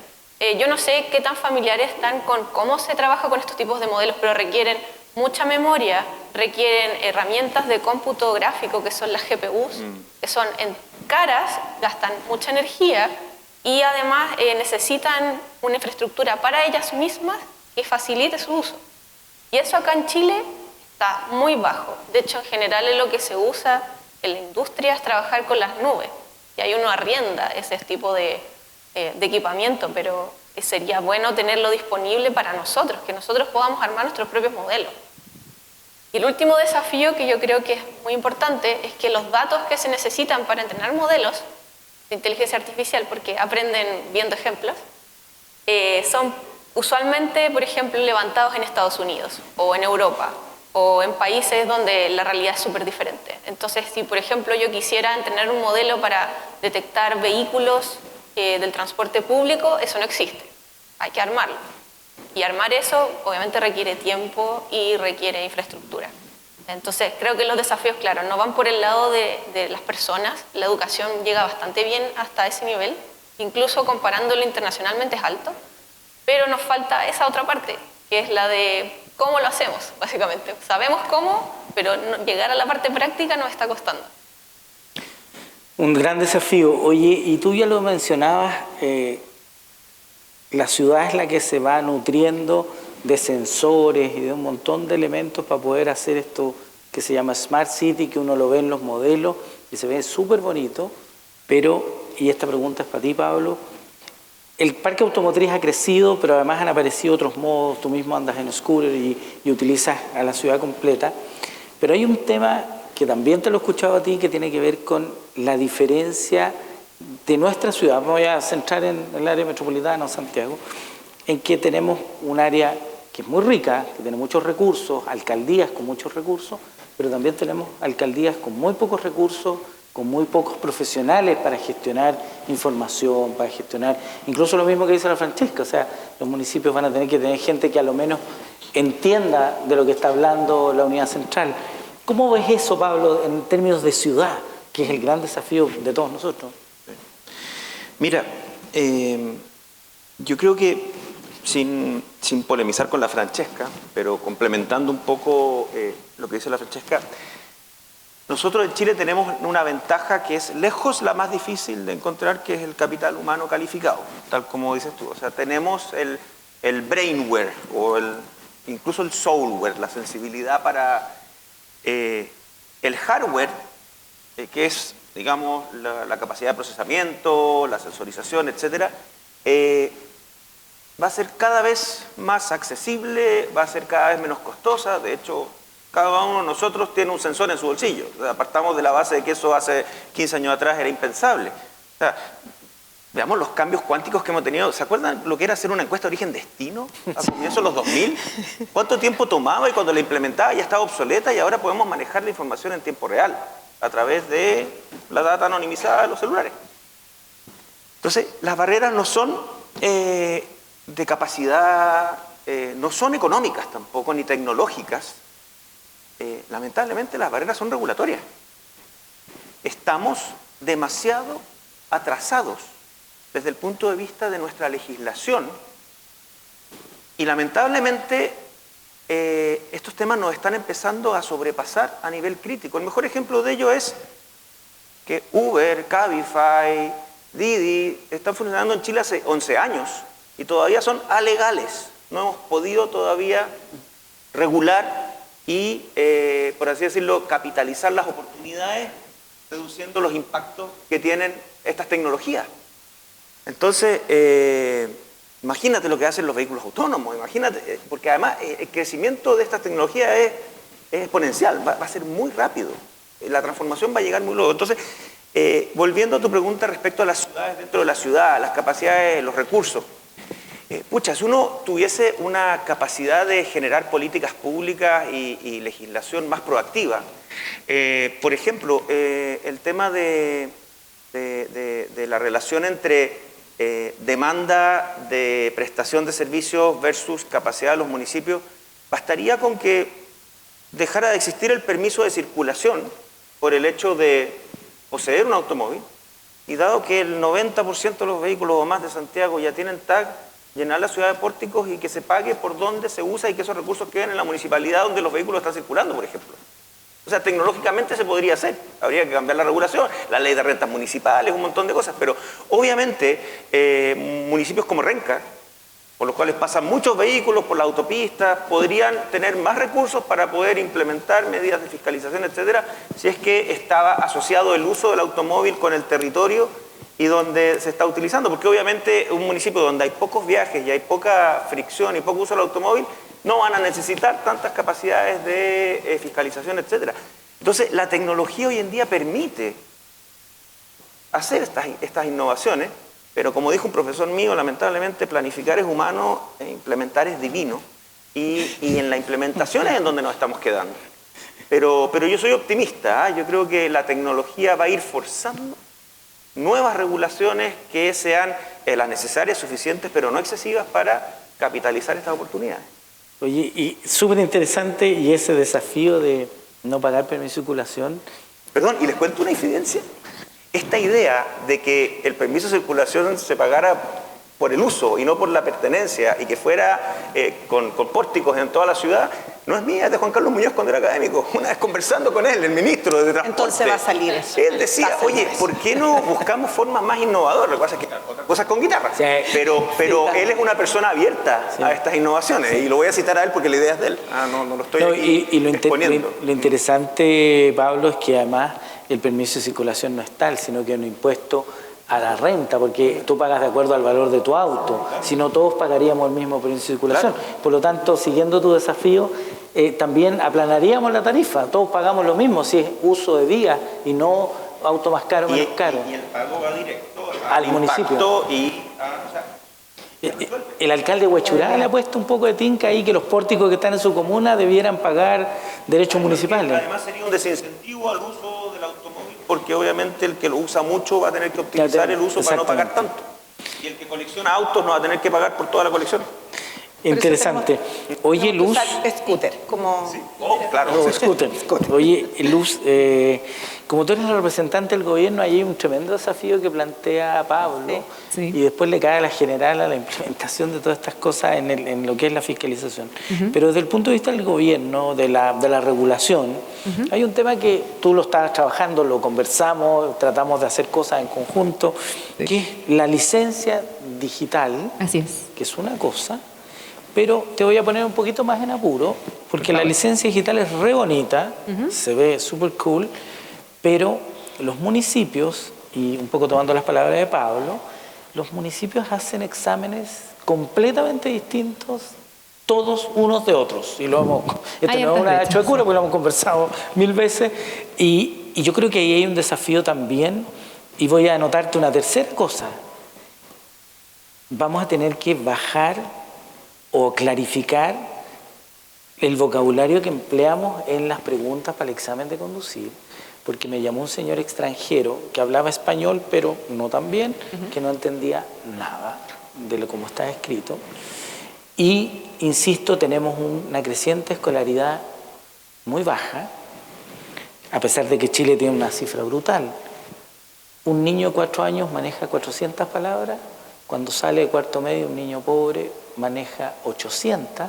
yo no sé qué tan familiares están con cómo se trabaja con estos tipos de modelos, pero requieren mucha memoria, requieren herramientas de cómputo gráfico, que son las GPUs, que son caras, gastan mucha energía y además necesitan una infraestructura para ellas mismas que facilite su uso. Y eso acá en Chile está muy bajo. De hecho, en general es lo que se usa en la industria, es trabajar con las nubes. Y ahí uno arrienda ese tipo de equipamiento, pero sería bueno tenerlo disponible para nosotros, que nosotros podamos armar nuestros propios modelos. Y el último desafío que yo creo que es muy importante es que los datos que se necesitan para entrenar modelos de inteligencia artificial, porque aprenden viendo ejemplos, son usualmente, por ejemplo, levantados en Estados Unidos o en Europa o en países donde la realidad es súper diferente. Entonces, si por ejemplo yo quisiera entrenar un modelo para detectar vehículos del transporte público, eso no existe. Hay que armarlo. Y armar eso obviamente requiere tiempo y requiere infraestructura. Entonces creo que los desafíos, claro, no van por el lado de las personas. La educación llega bastante bien hasta ese nivel, incluso comparándolo internacionalmente es alto, pero nos falta esa otra parte, que es la de cómo lo hacemos, básicamente. Sabemos cómo, pero llegar a la parte práctica nos está costando. Un gran desafío. Oye, y tú ya lo mencionabas, la ciudad es la que se va nutriendo de sensores y de un montón de elementos para poder hacer esto que se llama Smart City, que uno lo ve en los modelos y se ve súper bonito, pero, y esta pregunta es para ti, Pablo, el parque automotriz ha crecido, pero además han aparecido otros modos, tú mismo andas en scooter y utilizas a la ciudad completa, pero hay un tema que también te lo he escuchado a ti, que tiene que ver con la diferencia de nuestra ciudad. Me voy a centrar en el área metropolitana, Santiago, en que tenemos un área que es muy rica, que tiene muchos recursos, alcaldías con muchos recursos, pero también tenemos alcaldías con muy pocos recursos, con muy pocos profesionales para gestionar información, para gestionar, incluso lo mismo que dice la Francesca, o sea, los municipios van a tener que tener gente que a lo menos entienda de lo que está hablando la unidad central. ¿Cómo ves eso, Pablo, en términos de ciudad, que es el gran desafío de todos nosotros? Mira, yo creo que sin polemizar con la Francesca, pero complementando un poco lo que dice la Francesca, nosotros en Chile tenemos una ventaja que es lejos la más difícil de encontrar, que es el capital humano calificado, tal como dices tú. O sea, tenemos el brainware o incluso el soulware, la sensibilidad para el hardware, que es, digamos, la capacidad de procesamiento, la sensorización, etcétera, va a ser cada vez más accesible, va a ser cada vez menos costosa. De hecho, cada uno de nosotros tiene un sensor en su bolsillo. O sea, apartamos de la base de que eso hace 15 años atrás era impensable. O sea, veamos los cambios cuánticos que hemos tenido. ¿Se acuerdan lo que era hacer una encuesta de origen-destino a comienzos de los 2000? ¿Cuánto tiempo tomaba? Y cuando la implementaba ya estaba obsoleta, y ahora podemos manejar la información en tiempo real a través de la data anonimizada de los celulares. Entonces, las barreras no son de capacidad, no son económicas tampoco, ni tecnológicas. Lamentablemente las barreras son regulatorias. Estamos demasiado atrasados desde el punto de vista de nuestra legislación, y lamentablemente estos temas nos están empezando a sobrepasar a nivel crítico. El mejor ejemplo de ello es que Uber, Cabify, Didi están funcionando en Chile hace 11 años y todavía son alegales. No hemos podido todavía regular y, por así decirlo, capitalizar las oportunidades, reduciendo los impactos que tienen estas tecnologías. Entonces, imagínate lo que hacen los vehículos autónomos, imagínate, porque además el crecimiento de estas tecnologías es exponencial, va a ser muy rápido, la transformación va a llegar muy luego. Entonces, volviendo a tu pregunta respecto a las ciudades dentro de la ciudad, las capacidades, los recursos, si uno tuviese una capacidad de generar políticas públicas y legislación más proactiva, por ejemplo, el tema de la relación entre demanda de prestación de servicios versus capacidad de los municipios, bastaría con que dejara de existir el permiso de circulación por el hecho de poseer un automóvil, y dado que el 90% de los vehículos o más de Santiago ya tienen tag, llenar la ciudad de pórticos y que se pague por dónde se usa y que esos recursos queden en la municipalidad donde los vehículos están circulando, por ejemplo. O sea, tecnológicamente se podría hacer, habría que cambiar la regulación, la ley de rentas municipales, un montón de cosas, pero obviamente municipios como Renca, por los cuales pasan muchos vehículos por la autopista, podrían tener más recursos para poder implementar medidas de fiscalización, etcétera, si es que estaba asociado el uso del automóvil con el territorio y donde se está utilizando, porque obviamente un municipio donde hay pocos viajes y hay poca fricción y poco uso del automóvil, no van a necesitar tantas capacidades de fiscalización, etcétera. Entonces, la tecnología hoy en día permite hacer estas innovaciones, pero como dijo un profesor mío, lamentablemente planificar es humano e implementar es divino, y en la implementación es en donde nos estamos quedando. Pero yo soy optimista, yo creo que la tecnología va a ir forzando nuevas regulaciones que sean las necesarias, suficientes, pero no excesivas para capitalizar estas oportunidades. Oye, y súper interesante, y ese desafío de no pagar permiso de circulación. Perdón, y les cuento una infidencia. Esta idea de que el permiso de circulación se pagara por el uso y no por la pertenencia, y que fuera con pórticos en toda la ciudad, no es mía, es de Juan Carlos Muñoz cuando era académico. Una vez conversando con él, el ministro de Transporte. Entonces va a salir eso. Él decía, oye, ¿por qué no buscamos formas más innovadoras? Lo que pasa es que otra cosa es con guitarra. Sí. Pero él es una persona abierta a estas innovaciones, y lo voy a citar a él porque la idea es de él. No lo estoy exponiendo. Lo interesante, Pablo, es que además el permiso de circulación no es tal, sino que es un impuesto a la renta, porque tú pagas de acuerdo al valor de tu auto, si no todos pagaríamos el mismo permiso de circulación. Claro. Por lo tanto, siguiendo tu desafío, también aplanaríamos la tarifa, todos pagamos lo mismo si es uso de vías y no auto más caro o menos caro. Y el pago va directo al municipio. El alcalde de Huachurá le ha puesto un poco de tinca ahí que los pórticos que están en su comuna debieran pagar derechos municipales. Además sería un desincentivo al uso del automóvil porque obviamente el que lo usa mucho va a tener que optimizar el uso para no pagar tanto. Y el que colecciona autos no va a tener que pagar por toda la colección. Interesante. Oye, Luz. Scooter, como... Sí. Oh, claro. No, scooter. Oye, Luz, como tú eres la representante del gobierno, hay un tremendo desafío que plantea Pablo, Sí. y después le cae a la general a la implementación de todas estas cosas en lo que es la fiscalización. Pero desde el punto de vista del gobierno, de la regulación, hay un tema que tú lo estás trabajando, lo conversamos, tratamos de hacer cosas en conjunto, que es la licencia digital, Así es. que es una cosa. Pero te voy a poner un poquito más en apuro, porque la licencia digital es re bonita, se ve súper cool, pero los municipios, y un poco tomando las palabras de Pablo, los municipios hacen exámenes completamente distintos, todos unos de otros. Y lo hemos, esto no es una chuecura, porque lo hemos conversado 1000 veces, y yo creo que ahí hay un desafío también, y voy a anotarte una tercera cosa. Vamos a tener que bajar o clarificar el vocabulario que empleamos en las preguntas para el examen de conducir, porque me llamó un señor extranjero que hablaba español, pero no tan bien, que no entendía nada de lo como está escrito. Y, insisto, tenemos una creciente escolaridad muy baja, a pesar de que Chile tiene una cifra brutal. Un niño de 4 años maneja 400 palabras, cuando sale de cuarto medio un niño pobre maneja 800,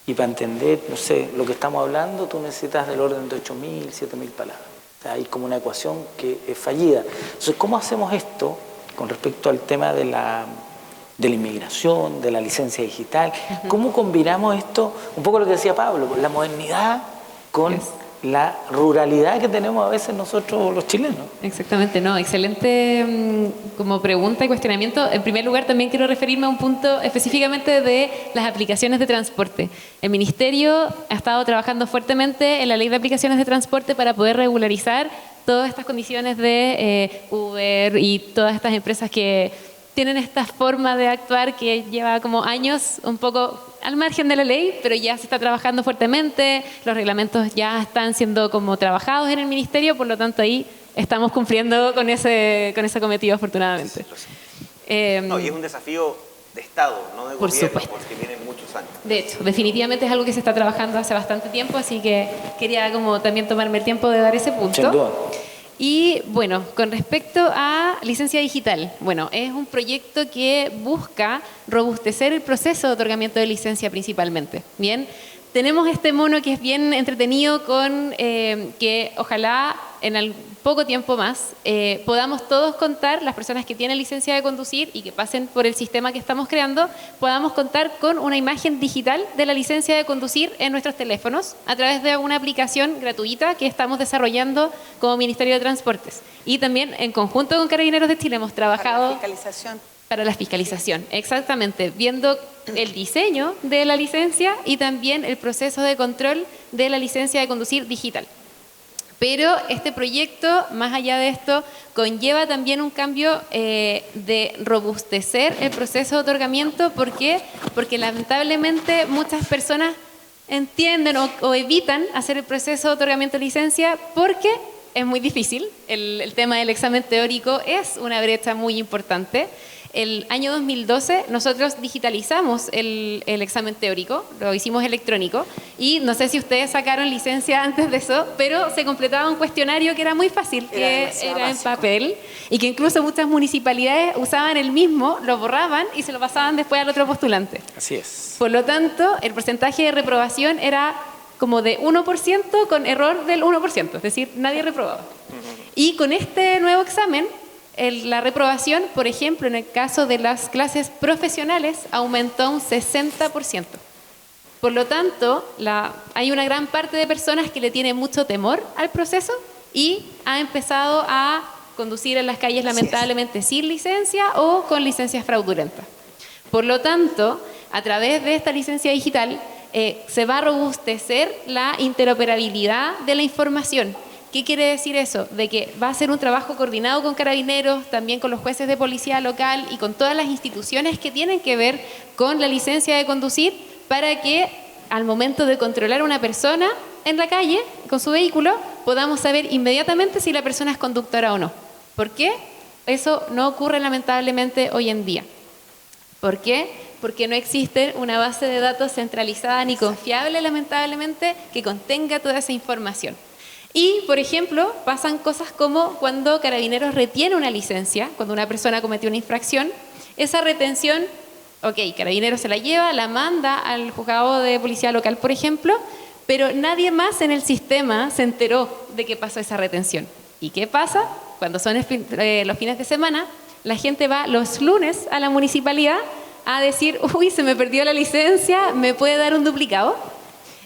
y para entender, no sé, lo que estamos hablando, tú necesitas del orden de 8.000, 7.000 palabras. O sea, hay como una ecuación que es fallida. Entonces, ¿cómo hacemos esto con respecto al tema de la inmigración, de la licencia digital? ¿Cómo combinamos esto, un poco lo que decía Pablo, la modernidad con la ruralidad que tenemos a veces nosotros los chilenos? Exactamente, no, excelente como pregunta y cuestionamiento. En primer lugar, también quiero referirme a un punto específicamente de las aplicaciones de transporte. El Ministerio ha estado trabajando fuertemente en la Ley de Aplicaciones de Transporte para poder regularizar todas estas condiciones de Uber y todas estas empresas que tienen esta forma de actuar que lleva como años un poco al margen de la ley, pero ya se está trabajando fuertemente, los reglamentos ya están siendo como trabajados en el Ministerio, por lo tanto ahí estamos cumpliendo con ese cometido afortunadamente. No, y es un desafío de Estado, no de Por gobierno, supuesto. porque vienen muchos años. De hecho, definitivamente es algo que se está trabajando hace bastante tiempo, así que quería como también tomarme el tiempo de dar ese punto. Sin duda. Y bueno, con respecto a licencia digital, bueno, es un proyecto que busca robustecer el proceso de otorgamiento de licencia principalmente. Bien, tenemos este mono que es bien entretenido con que ojalá en poco tiempo más podamos todos contar, las personas que tienen licencia de conducir y que pasen por el sistema que estamos creando, podamos contar con una imagen digital de la licencia de conducir en nuestros teléfonos a través de una aplicación gratuita que estamos desarrollando como Ministerio de Transportes. Y también en conjunto con Carabineros de Chile hemos trabajado... Para la fiscalización, exactamente, viendo el diseño de la licencia y también el proceso de control de la licencia de conducir digital. Pero este proyecto, más allá de esto, conlleva también un cambio de robustecer el proceso de otorgamiento. ¿Por qué? Porque lamentablemente muchas personas entienden o evitan hacer el proceso de otorgamiento de licencia porque es muy difícil. El tema del examen teórico es una brecha muy importante. El año 2012 nosotros digitalizamos el examen teórico, lo hicimos electrónico y no sé si ustedes sacaron licencia antes de eso, pero se completaba un cuestionario que era muy fácil, que era en papel y que incluso muchas municipalidades usaban el mismo, lo borraban y se lo pasaban después al otro postulante. Así es. Por lo tanto, el porcentaje de reprobación era como de 1% con error del 1%, es decir, nadie reprobaba. Y con este nuevo examen, la reprobación, por ejemplo, en el caso de las clases profesionales, aumentó un 60%. Por lo tanto, hay una gran parte de personas que le tienen mucho temor al proceso y ha empezado a conducir en las calles lamentablemente sin licencia o con licencias fraudulentas. Por lo tanto, a través de esta licencia digital, se va a robustecer la interoperabilidad de la información. ¿Qué quiere decir eso? De que va a ser un trabajo coordinado con Carabineros, también con los jueces de policía local y con todas las instituciones que tienen que ver con la licencia de conducir, para que al momento de controlar a una persona en la calle con su vehículo podamos saber inmediatamente si la persona es conductora o no. ¿Por qué? Eso no ocurre lamentablemente hoy en día. ¿Por qué? Porque no existe una base de datos centralizada ni confiable, lamentablemente, que contenga toda esa información. Y, por ejemplo, pasan cosas como cuando Carabineros retiene una licencia, cuando una persona cometió una infracción, esa retención, Carabineros se la lleva, la manda al juzgado de policía local, por ejemplo, pero nadie más en el sistema se enteró de que pasó esa retención. ¿Y qué pasa? Cuando son los fines de semana, la gente va los lunes a la municipalidad a decir, uy, se me perdió la licencia, ¿me puede dar un duplicado?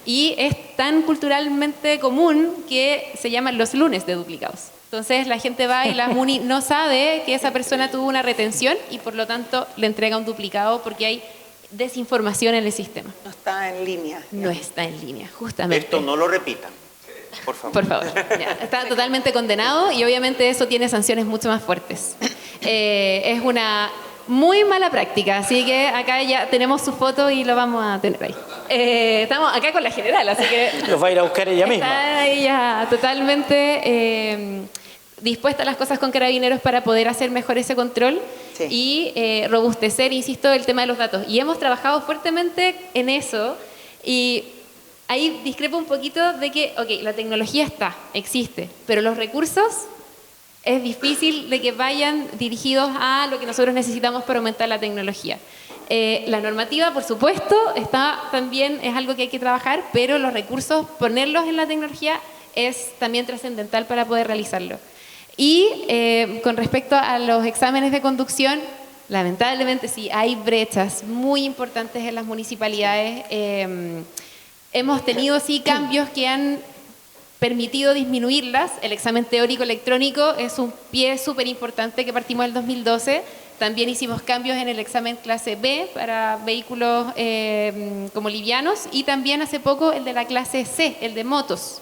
Y es tan culturalmente común que se llaman los lunes de duplicados. Entonces la gente va y la MUNI no sabe que esa persona tuvo una retención y por lo tanto le entrega un duplicado porque hay desinformación en el sistema. No está en línea. No está en línea, justamente. Esto no lo repitan, por favor. Por favor. Ya, está totalmente condenado y obviamente eso tiene sanciones mucho más fuertes. Es una muy mala práctica, así que acá ya tenemos su foto y lo vamos a tener ahí. Estamos acá con la general, así que... Los va a ir a buscar ella misma. Está ella totalmente dispuesta a las cosas con Carabineros para poder hacer mejor ese control y robustecer, insisto, el tema de los datos. Y hemos trabajado fuertemente en eso y ahí discrepo un poquito de que, la tecnología existe, pero los recursos es difícil de que vayan dirigidos a lo que nosotros necesitamos para aumentar la tecnología. La normativa, por supuesto, también es algo que hay que trabajar, pero los recursos, ponerlos en la tecnología es también trascendental para poder realizarlo. Y con respecto a los exámenes de conducción, lamentablemente sí, hay brechas muy importantes en las municipalidades. Hemos tenido sí cambios que han permitido disminuirlas. El examen teórico electrónico es un pie súper importante que partimos del 2012. También hicimos cambios en el examen clase B para vehículos como livianos y también hace poco el de la clase C, el de motos,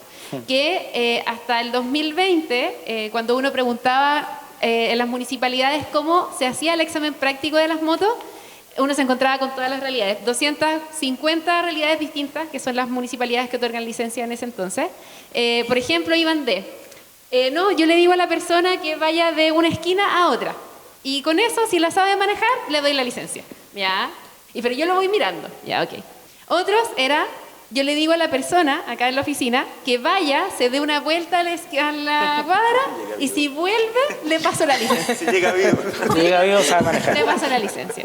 que hasta el 2020, cuando uno preguntaba en las municipalidades cómo se hacía el examen práctico de las motos, uno se encontraba con todas las realidades, 250 realidades distintas, que son las municipalidades que otorgan licencia en ese entonces. Por ejemplo, iban no, yo le digo a la persona que vaya de una esquina a otra, y con eso, si la sabe manejar, le doy la licencia, ¿ya? Pero yo lo voy mirando, ¿ya? Ok. Otros yo le digo a la persona, acá en la oficina, que vaya, se dé una vuelta a la cuadra, y si vuelve, le paso la licencia. Si llega vivo. Si llega vivo, sabe manejar. Le paso la licencia.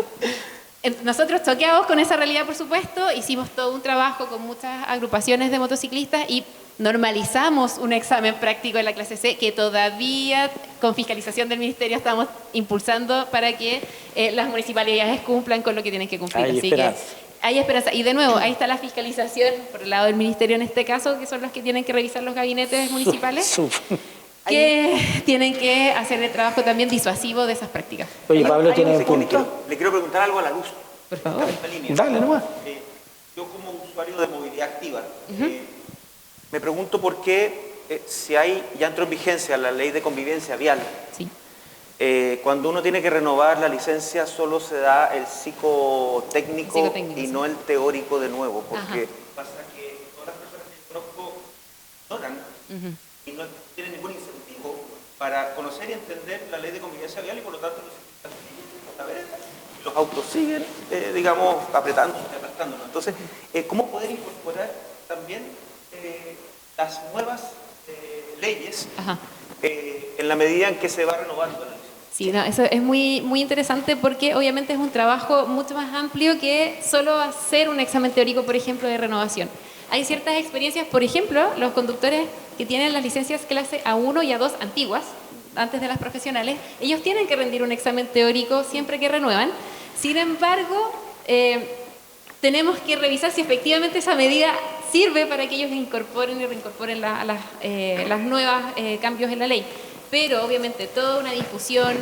Nosotros choqueados con esa realidad, por supuesto, hicimos todo un trabajo con muchas agrupaciones de motociclistas y normalizamos un examen práctico en la clase C que todavía, con fiscalización del Ministerio, estamos impulsando para que las municipalidades cumplan con lo que tienen que cumplir. Hay esperanza. Hay esperanza. Y de nuevo, ahí está la fiscalización por el lado del Ministerio en este caso, que son los que tienen que revisar los gabinetes municipales, que tienen que hacer el trabajo también disuasivo de esas prácticas. Oye, Pablo tiene un punto. Le quiero preguntar algo a la luz. Por favor. Dale nomás. Yo como usuario de movilidad activa, me pregunto por qué, si ya entró en vigencia la ley de convivencia vial, Sí. Cuando uno tiene que renovar la licencia solo se da el psicotécnico y no el teórico de nuevo, porque pasa que todas las personas que conozco ignoran y no tienen ningún incentivo para conocer y entender la ley de convivencia vial y por lo tanto los autos siguen, digamos, apretándonos. Entonces, ¿cómo poder incorporar también las nuevas leyes en la medida en que se va renovando la ley? Sí, no, eso es muy, muy interesante porque obviamente es un trabajo mucho más amplio que solo hacer un examen teórico, por ejemplo, de renovación. Hay ciertas experiencias, por ejemplo, los conductores que tienen las licencias clase A1 y A2 antiguas, antes de las profesionales, ellos tienen que rendir un examen teórico siempre que renuevan. Sin embargo, tenemos que revisar si efectivamente esa medida sirve para que ellos incorporen y reincorporen las nuevas cambios en la ley. pero obviamente toda una difusión,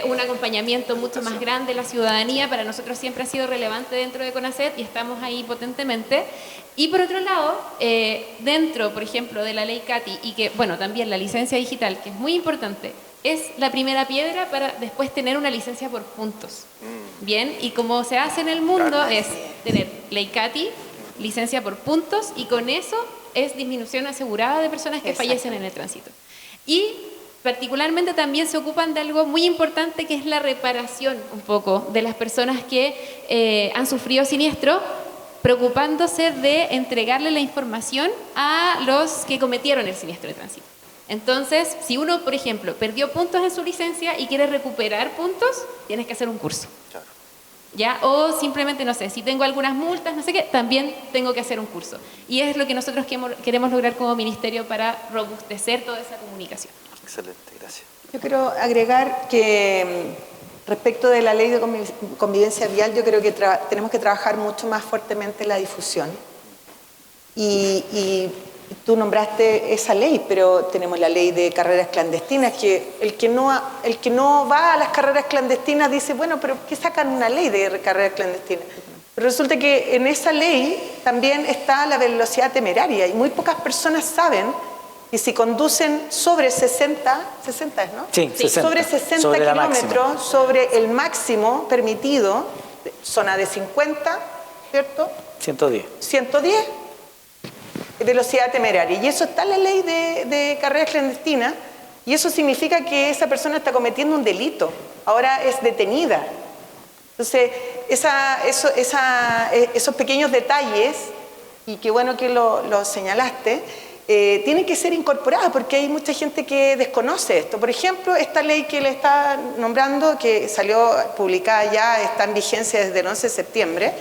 un acompañamiento mucho más grande de la ciudadanía, para nosotros siempre ha sido relevante dentro de CONACET y estamos ahí potentemente. Y por otro lado, dentro, por ejemplo, de la ley CATI y que, bueno, también la licencia digital, que es muy importante, es la primera piedra para después tener una licencia por puntos. Bien, y como se hace en el mundo es tener ley CATI, licencia por puntos, y con eso es disminución asegurada de personas que fallecen en el tránsito. Y particularmente también se ocupan de algo muy importante, que es la reparación un poco de las personas que han sufrido siniestro, preocupándose de entregarle la información a los que cometieron el siniestro de tránsito. Entonces, si uno, por ejemplo, perdió puntos en su licencia y quiere recuperar puntos, tienes que hacer un curso. Claro. ¿Ya? O simplemente, no sé, si tengo algunas multas, no sé qué, también tengo que hacer un curso. Y es lo que nosotros queremos lograr como ministerio para robustecer toda esa comunicación. Excelente, gracias. Yo quiero agregar que respecto de la ley de convivencia vial, yo creo que tenemos que trabajar mucho más fuertemente la difusión. Y tú nombraste esa ley, pero tenemos la ley de carreras clandestinas, que el que no va a las carreras clandestinas dice, bueno, pero ¿qué sacan una ley de carreras clandestinas? Pero resulta que en esa ley también está la velocidad temeraria y muy pocas personas saben que si conducen sobre 60 es, ¿no? Sí, 60. Sobre 60 kilómetros, sobre el máximo permitido, zona de 50, ¿cierto? 110. 110, velocidad temeraria. Y eso está en la ley de carreras clandestinas, y eso significa que esa persona está cometiendo un delito. Ahora es detenida. Entonces, esos pequeños detalles, y qué bueno que lo señalaste, tienen que ser incorporadas porque hay mucha gente que desconoce esto. Por ejemplo, esta ley que le está nombrando, que salió publicada ya, está en vigencia desde el 11 de septiembre,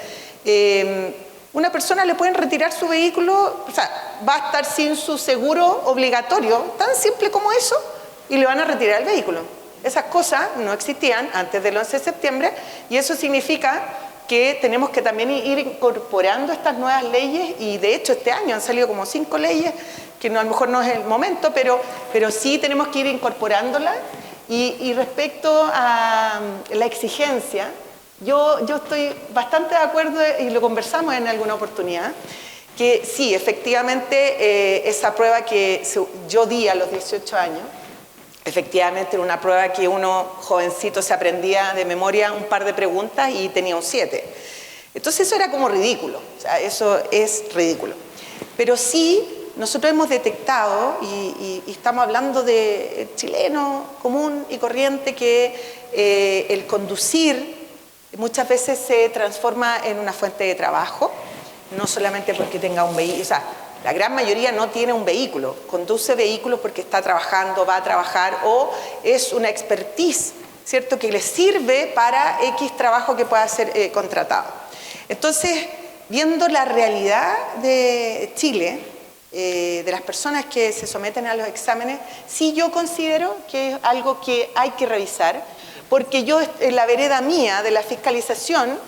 una persona le pueden retirar su vehículo, o sea, va a estar sin su seguro obligatorio, tan simple como eso, y le van a retirar el vehículo. Esas cosas no existían antes del 11 de septiembre, y eso significa que tenemos que también ir incorporando estas nuevas leyes, y de hecho este año han salido como 5 leyes, que no, a lo mejor no es el momento, pero sí tenemos que ir incorporándolas. Y respecto a la exigencia, yo estoy bastante de acuerdo, y lo conversamos en alguna oportunidad, que sí, efectivamente, esa prueba que yo di a los 18 años, efectivamente era una prueba que uno, jovencito, se aprendía de memoria un par de preguntas y tenía un 7. Entonces eso era como ridículo, o sea, eso es ridículo. Pero sí, nosotros hemos detectado, y estamos hablando de chileno común y corriente, que el conducir muchas veces se transforma en una fuente de trabajo, no solamente porque tenga un vehículo, o sea, la gran mayoría no tiene un vehículo, conduce vehículos porque está trabajando, va a trabajar, o es una expertise, ¿cierto?, que le sirve para X trabajo que pueda ser contratado. Entonces, viendo la realidad de Chile, de las personas que se someten a los exámenes, sí yo considero que es algo que hay que revisar, porque yo, en la vereda mía de la fiscalización,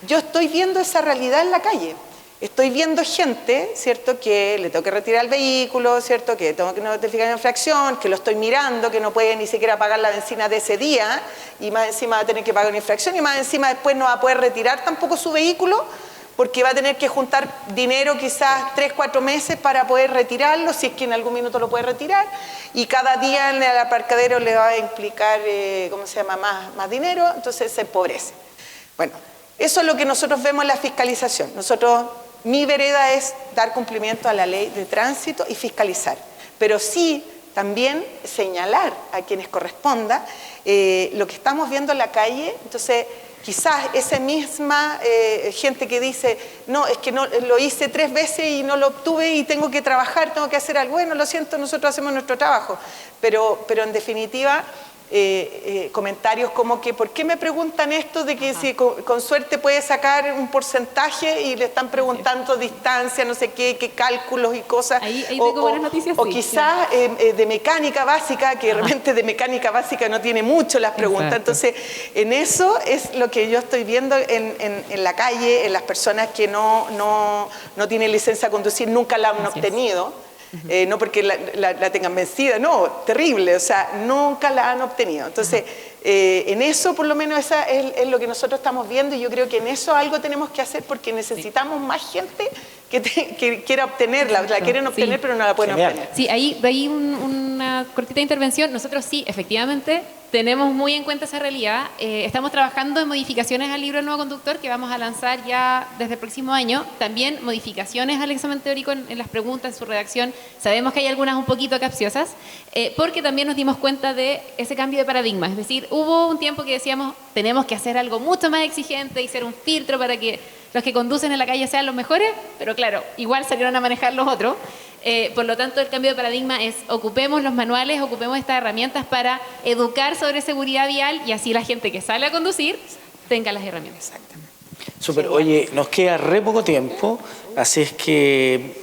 yo estoy viendo esa realidad en la calle. Estoy viendo gente, ¿cierto?, que le tengo que retirar el vehículo, ¿cierto?, que tengo que notificar la infracción, que lo estoy mirando, que no puede ni siquiera pagar la benzina de ese día, y más encima va a tener que pagar una infracción, y más encima después no va a poder retirar tampoco su vehículo, porque va a tener que juntar dinero quizás 3, 4 meses para poder retirarlo, si es que en algún minuto lo puede retirar, y cada día en el aparcadero le va a implicar, más dinero, entonces se empobrece. Bueno, eso es lo que nosotros vemos en la fiscalización. Mi vereda es dar cumplimiento a la ley de tránsito y fiscalizar, pero sí también señalar a quienes corresponda lo que estamos viendo en la calle. Entonces, quizás esa misma gente que dice, no, es que no, lo hice 3 veces y no lo obtuve y tengo que trabajar, tengo que hacer algo. Bueno, lo siento, nosotros hacemos nuestro trabajo, pero en definitiva, comentarios como que, ¿por qué me preguntan esto de que si con suerte puede sacar un porcentaje y le están preguntando distancia, no sé qué cálculos y cosas? Ahí tengo buenas noticias. O quizás de mecánica básica, que de repente de mecánica básica no tiene mucho las preguntas. Exacto. Entonces, en eso es lo que yo estoy viendo en la calle, en las personas que no tienen licencia a conducir, nunca la han obtenido. no porque la tengan vencida, no, terrible, o sea, nunca la han obtenido. Entonces, en eso por lo menos esa es lo que nosotros estamos viendo, y yo creo que en eso algo tenemos que hacer porque necesitamos más gente que quiera obtenerla, la quieren obtener pero no la pueden obtener. Sí, ahí una cortita intervención. Nosotros sí, efectivamente, tenemos muy en cuenta esa realidad. Estamos trabajando en modificaciones al libro del nuevo conductor que vamos a lanzar ya desde el próximo año. También modificaciones al examen teórico en las preguntas, en su redacción. Sabemos que hay algunas un poquito capciosas, porque también nos dimos cuenta de ese cambio de paradigma. Es decir, hubo un tiempo que decíamos, tenemos que hacer algo mucho más exigente y ser un filtro para que los que conducen en la calle sean los mejores, pero claro, igual salieron a manejar los otros. Por lo tanto, el cambio de paradigma es ocupemos los manuales, ocupemos estas herramientas para educar sobre seguridad vial y así la gente que sale a conducir tenga las herramientas. Exactamente. Súper. Oye, nos queda re poco tiempo, así es que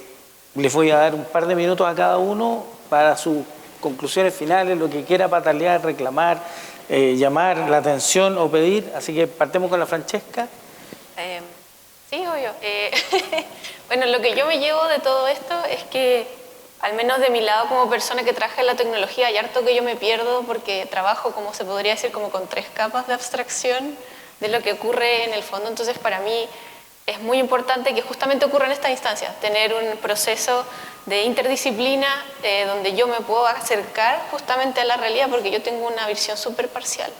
les voy a dar un par de minutos a cada uno para sus conclusiones finales, lo que quiera patalear, reclamar, llamar la atención o pedir. Así que partemos con la Francesca. Sí, obvio. Bueno, lo que yo me llevo de todo esto es que, al menos de mi lado como persona que trabaja en la tecnología, hay harto que yo me pierdo porque trabajo, como se podría decir, como con 3 capas de abstracción de lo que ocurre en el fondo. Entonces, para mí es muy importante que justamente ocurra en esta instancia, tener un proceso de interdisciplina donde yo me puedo acercar justamente a la realidad, porque yo tengo una visión súper parcial.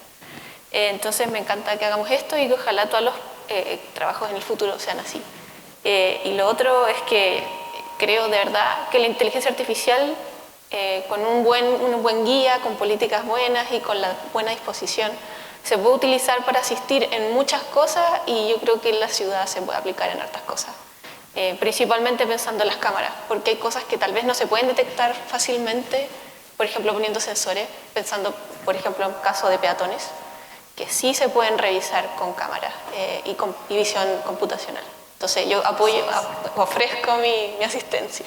Entonces, me encanta que hagamos esto y que ojalá todos los trabajos en el futuro sean así. Y lo otro es que creo de verdad que la inteligencia artificial, con un buen guía, con políticas buenas y con la buena disposición, se puede utilizar para asistir en muchas cosas, y yo creo que en la ciudad se puede aplicar en hartas cosas. Principalmente pensando en las cámaras, porque hay cosas que tal vez no se pueden detectar fácilmente, por ejemplo poniendo sensores, pensando por ejemplo en caso de peatones, que sí se pueden revisar con cámaras y visión computacional. Entonces yo ofrezco mi asistencia.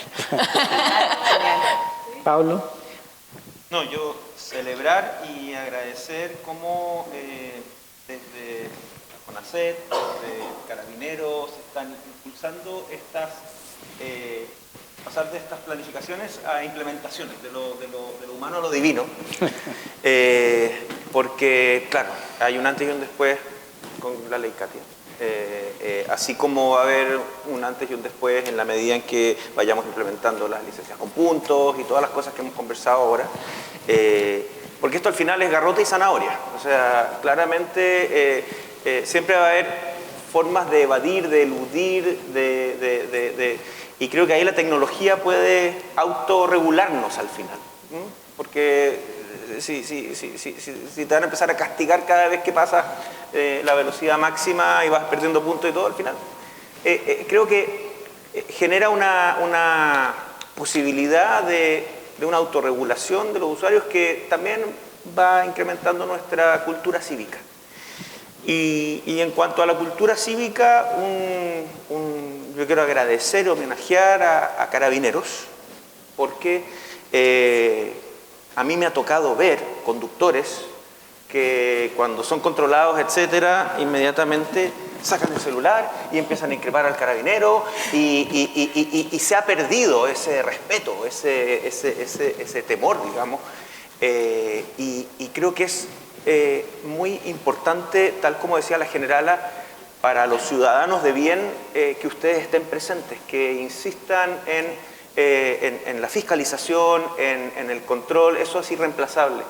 Pablo. No, yo celebrar y agradecer cómo desde la CONACET, desde Carabineros, están impulsando pasar de estas planificaciones a implementaciones, de lo humano a lo divino. Porque, claro, hay un antes y un después con la ley Katia. Así como va a haber un antes y un después en la medida en que vayamos implementando las licencias con puntos y todas las cosas que hemos conversado ahora, porque esto al final es garrote y zanahoria. O sea, claramente siempre va a haber formas de evadir, de eludir, y creo que ahí la tecnología puede autorregularnos al final, porque si te van a empezar a castigar cada vez que pasas la velocidad máxima y vas perdiendo puntos y todo al final, creo que genera una posibilidad de una autorregulación de los usuarios que también va incrementando nuestra cultura cívica. Y en cuanto a la cultura cívica, yo quiero agradecer y homenajear a Carabineros, porque a mí me ha tocado ver conductores que cuando son controlados, etcétera, inmediatamente sacan el celular y empiezan a increpar al carabinero, y se ha perdido ese respeto, ese temor, digamos, y creo que es muy importante, tal como decía la generala, para los ciudadanos de bien, que ustedes estén presentes, que insistan en la fiscalización, en el control. Eso es irreemplazable.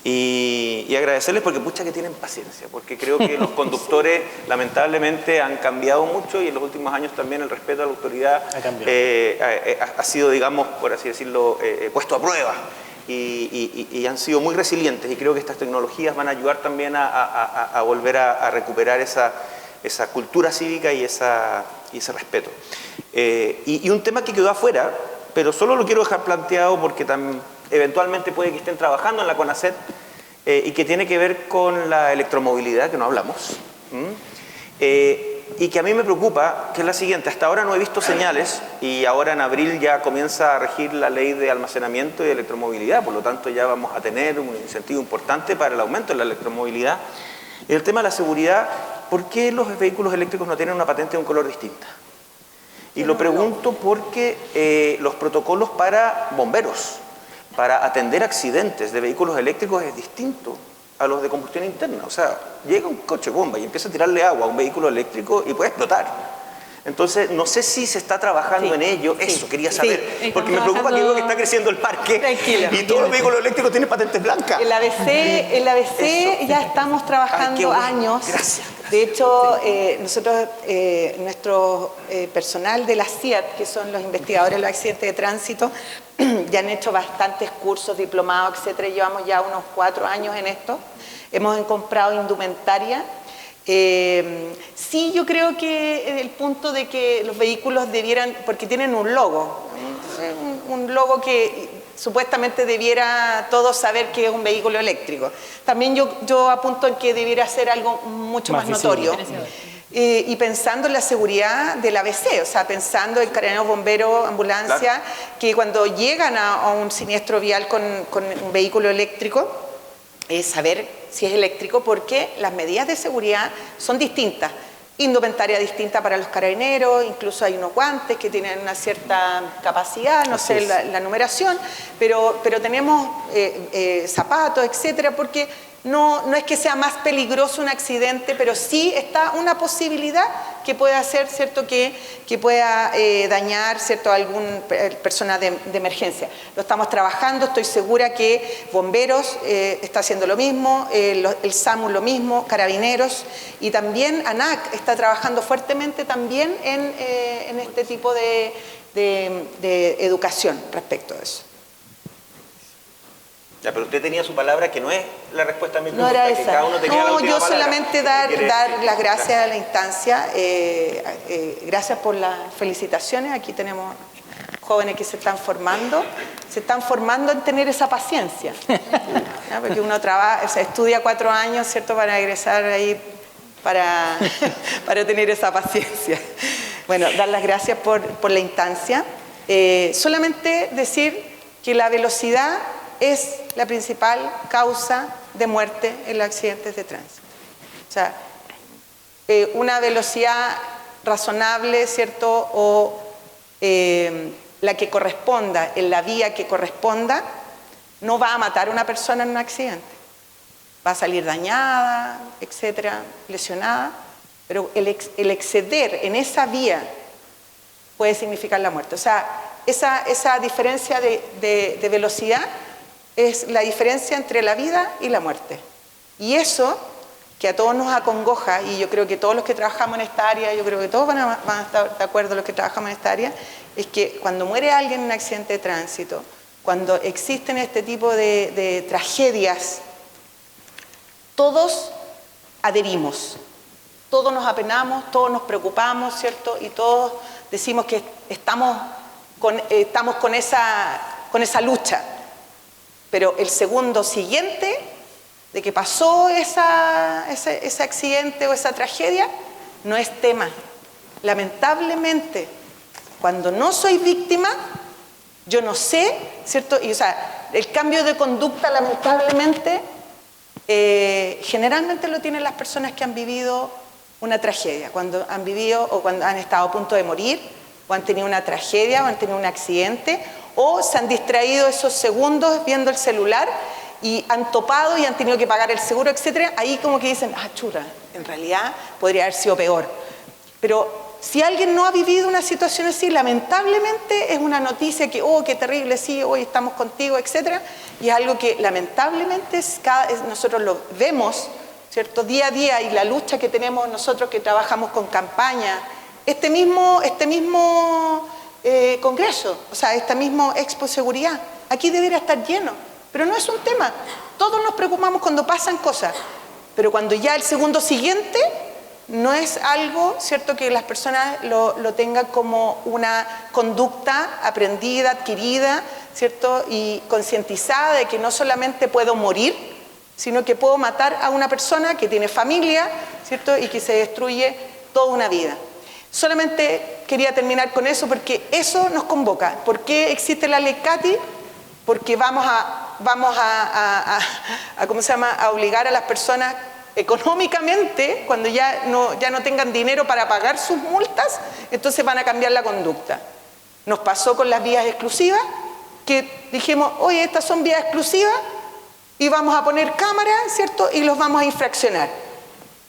Y agradecerles porque pucha que tienen paciencia, porque creo que los conductores lamentablemente han cambiado mucho, y en los últimos años también el respeto a la autoridad ha sido, digamos, por así decirlo, puesto a prueba. Y han sido muy resilientes, y creo que estas tecnologías van a ayudar también a volver a recuperar esa cultura cívica y ese respeto. Y un tema que quedó afuera, pero solo lo quiero dejar planteado porque eventualmente puede que estén trabajando en la CONACET, y que tiene que ver con la electromovilidad, que no hablamos, y que a mí me preocupa, que es la siguiente. Hasta ahora no he visto señales, y ahora en abril ya comienza a regir la ley de almacenamiento y electromovilidad, por lo tanto ya vamos a tener un incentivo importante para el aumento de la electromovilidad. Y el tema de la seguridad, ¿por qué los vehículos eléctricos no tienen una patente de un color distinta? Y lo pregunto porque los protocolos para bomberos, para atender accidentes de vehículos eléctricos es distinto a los de combustión interna. O sea, llega un coche bomba y empieza a tirarle agua a un vehículo eléctrico y puede explotar. Entonces, no sé si se está trabajando en ello. Eso quería saber. Porque me preocupa que veo que está creciendo el parque. Tranquila. Y todos los vehículos eléctricos tienen patentes blancas. El ABC ya estamos trabajando bueno. años. Gracias. De hecho, nosotros, nuestro personal de la CIAT, que son los investigadores de los accidentes de tránsito, ya han hecho bastantes cursos, diplomados, etcétera. Llevamos ya unos 4 años en esto. Hemos comprado indumentaria. Sí, yo creo que el punto de que los vehículos debieran, porque tienen un logo, un logo que supuestamente debiera todos saber que es un vehículo eléctrico. También yo apunto en que debiera ser algo mucho más notorio. Y pensando en la seguridad del ABC, o sea, pensando en carabineros, bomberos, ambulancia, claro, que cuando llegan a un siniestro vial con un vehículo eléctrico, saber si es eléctrico, porque las medidas de seguridad son distintas. Indumentaria distinta para los carabineros, incluso hay unos guantes que tienen una cierta capacidad, no sé la numeración, pero tenemos zapatos, etcétera, porque no es que sea más peligroso un accidente, pero sí está una posibilidad que pueda hacer, ¿cierto?, que pueda dañar, ¿cierto?, a alguna persona de emergencia. Lo estamos trabajando, estoy segura que bomberos está haciendo lo mismo, el SAMU lo mismo, carabineros, y también ANAC está trabajando fuertemente también en este tipo de educación respecto a eso. Ya, pero usted tenía su palabra que no es la respuesta a mi pregunta. No era que esa. cada uno tenía la última yo palabra. solamente dar las gracias a la instancia. Gracias por las felicitaciones. Aquí tenemos jóvenes que se están formando en tener esa paciencia. ¿No? Porque uno trabaja, o sea, estudia 4 años, ¿cierto?, para egresar ahí, para tener esa paciencia. Bueno, dar las gracias por la instancia. Solamente decir que la velocidad es la principal causa de muerte en los accidentes de tránsito. O sea, una velocidad razonable, ¿cierto?, o la que corresponda, en la vía que corresponda, no va a matar a una persona en un accidente. Va a salir dañada, etcétera, lesionada, pero el exceder en esa vía puede significar la muerte. O sea, esa diferencia de velocidad es la diferencia entre la vida y la muerte. Y eso, que a todos nos acongoja, y yo creo que todos los que trabajamos en esta área, yo creo que todos van a estar de acuerdo los que trabajamos en esta área, es que cuando muere alguien en un accidente de tránsito, cuando existen este tipo de tragedias, todos adherimos, todos nos apenamos, todos nos preocupamos, ¿cierto? Y todos decimos que estamos con esa lucha. Pero el segundo siguiente de que pasó ese accidente o esa tragedia, no es tema. Lamentablemente, cuando no soy víctima, yo no sé, ¿cierto? Y, o sea, el cambio de conducta, lamentablemente, generalmente lo tienen las personas que han vivido una tragedia, cuando han vivido o cuando han estado a punto de morir, o han tenido una tragedia, o han tenido un accidente, o se han distraído esos segundos viendo el celular y han topado y han tenido que pagar el seguro, etcétera. Ahí como que dicen, chura, en realidad podría haber sido peor. Pero si alguien no ha vivido una situación así, lamentablemente es una noticia que, qué terrible, sí, hoy estamos contigo, etcétera. Y es algo que lamentablemente nosotros lo vemos, ¿cierto?, día a día, y la lucha que tenemos nosotros que trabajamos con campaña, este mismo congreso, o sea, este mismo Expo Seguridad, aquí debería estar lleno, pero no es un tema. Todos nos preocupamos cuando pasan cosas, pero cuando ya el segundo siguiente no es algo, ¿cierto?, que las personas lo tengan como una conducta aprendida, adquirida, ¿cierto?, y concientizada de que no solamente puedo morir, sino que puedo matar a una persona que tiene familia, ¿cierto?, y que se destruye toda una vida. Solamente quería terminar con eso porque eso nos convoca. ¿Por qué existe la ley CATI? Porque vamos a ¿cómo se llama?, a obligar a las personas económicamente, cuando ya no tengan dinero para pagar sus multas, entonces van a cambiar la conducta. Nos pasó con las vías exclusivas, que dijimos, oye, estas son vías exclusivas y vamos a poner cámaras, ¿cierto? Y los vamos a infraccionar.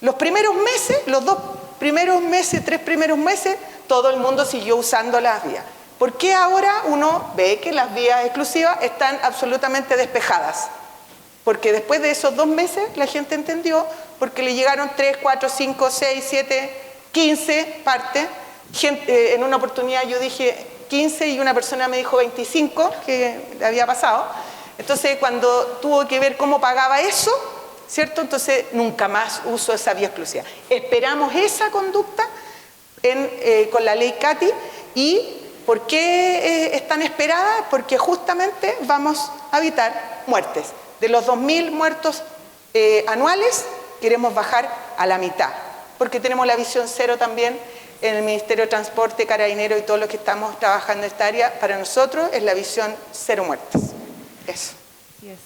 Los primeros meses, los 2 primeros meses, 3 primeros meses, todo el mundo siguió usando las vías. ¿Por qué ahora uno ve que las vías exclusivas están absolutamente despejadas? Porque después de esos 2 meses la gente entendió, porque le llegaron 3, 4, 5, 6, 7, 15 partes. En una oportunidad yo dije 15 y una persona me dijo 25 que le había pasado. Entonces cuando tuvo que ver cómo pagaba eso, ¿cierto? Entonces nunca más uso esa vía exclusiva. Esperamos esa conducta con la ley CATI. ¿Y por qué están esperadas? Porque justamente vamos a evitar muertes. De los 2.000 muertos anuales, queremos bajar a la mitad, porque tenemos la visión cero también en el Ministerio de Transporte, Carabineros y todos los que estamos trabajando en esta área. Para nosotros es la visión 0 muertes. Eso. Yes.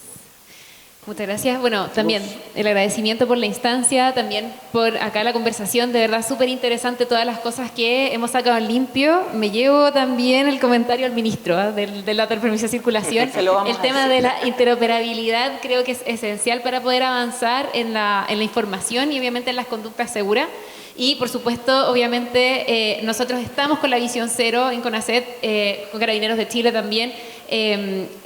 Muchas gracias. Bueno, también el agradecimiento por la instancia, también por acá la conversación, de verdad súper interesante todas las cosas que hemos sacado en limpio. Me llevo también el comentario al ministro del dato del permiso de circulación. El tema de la interoperabilidad creo que es esencial para poder avanzar en la información y obviamente en las conductas seguras. Y por supuesto, obviamente, nosotros estamos con la visión cero en CONACET, con Carabineros de Chile también.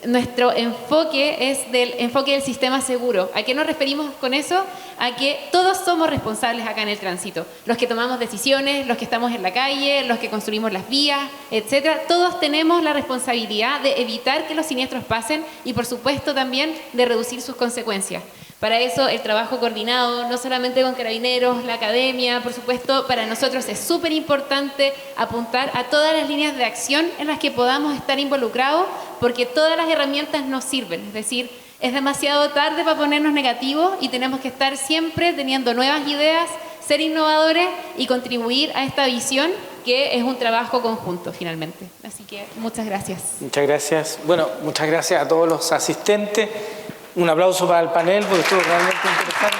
Nuestro enfoque es del enfoque del sistema seguro. ¿A qué nos referimos con eso? A que todos somos responsables acá en el tránsito. Los que tomamos decisiones, los que estamos en la calle, los que construimos las vías, etcétera. Todos tenemos la responsabilidad de evitar que los siniestros pasen y, por supuesto, también de reducir sus consecuencias. Para eso el trabajo coordinado, no solamente con Carabineros, la academia, por supuesto, para nosotros es súper importante apuntar a todas las líneas de acción en las que podamos estar involucrados, porque todas las herramientas nos sirven. Es decir, es demasiado tarde para ponernos negativos y tenemos que estar siempre teniendo nuevas ideas, ser innovadores y contribuir a esta visión que es un trabajo conjunto finalmente. Así que muchas gracias. Muchas gracias. Bueno, muchas gracias a todos los asistentes. Un aplauso para el panel porque estuvo realmente interesante.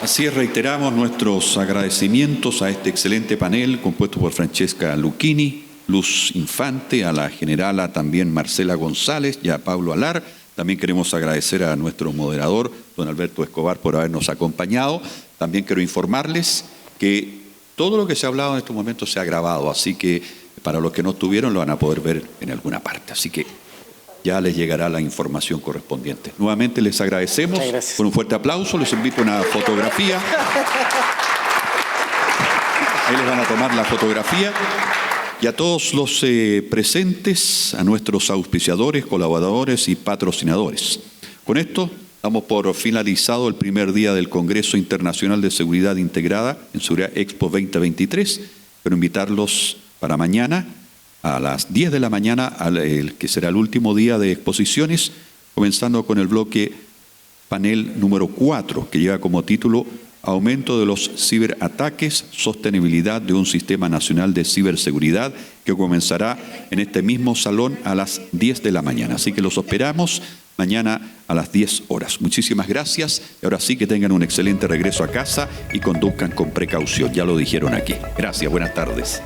Así es, reiteramos nuestros agradecimientos a este excelente panel compuesto por Francesca Lucchini, Luz Infante, a la generala también Marcela González y a Pablo Alar. También queremos agradecer a nuestro moderador, don Alberto Escobar, por habernos acompañado. También quiero informarles que todo lo que se ha hablado en estos momentos se ha grabado, así que para los que no estuvieron lo van a poder ver en alguna parte. Así que ya les llegará la información correspondiente. Nuevamente les agradecemos con un fuerte aplauso. Les invito a una fotografía. Ahí les van a tomar la fotografía. Y a todos los presentes, a nuestros auspiciadores, colaboradores y patrocinadores. Con esto damos por finalizado el primer día del Congreso Internacional de Seguridad Integrada en Seguridad Expo 2023. Quiero invitarlos para mañana a las 10 de la mañana, que será el último día de exposiciones, comenzando con el bloque panel número 4, que lleva como título Aumento de los ciberataques, sostenibilidad de un sistema nacional de ciberseguridad, que comenzará en este mismo salón a las 10 de la mañana. Así que los esperamos mañana a las 10 horas. Muchísimas gracias y ahora sí que tengan un excelente regreso a casa y conduzcan con precaución. Ya lo dijeron aquí. Gracias, buenas tardes.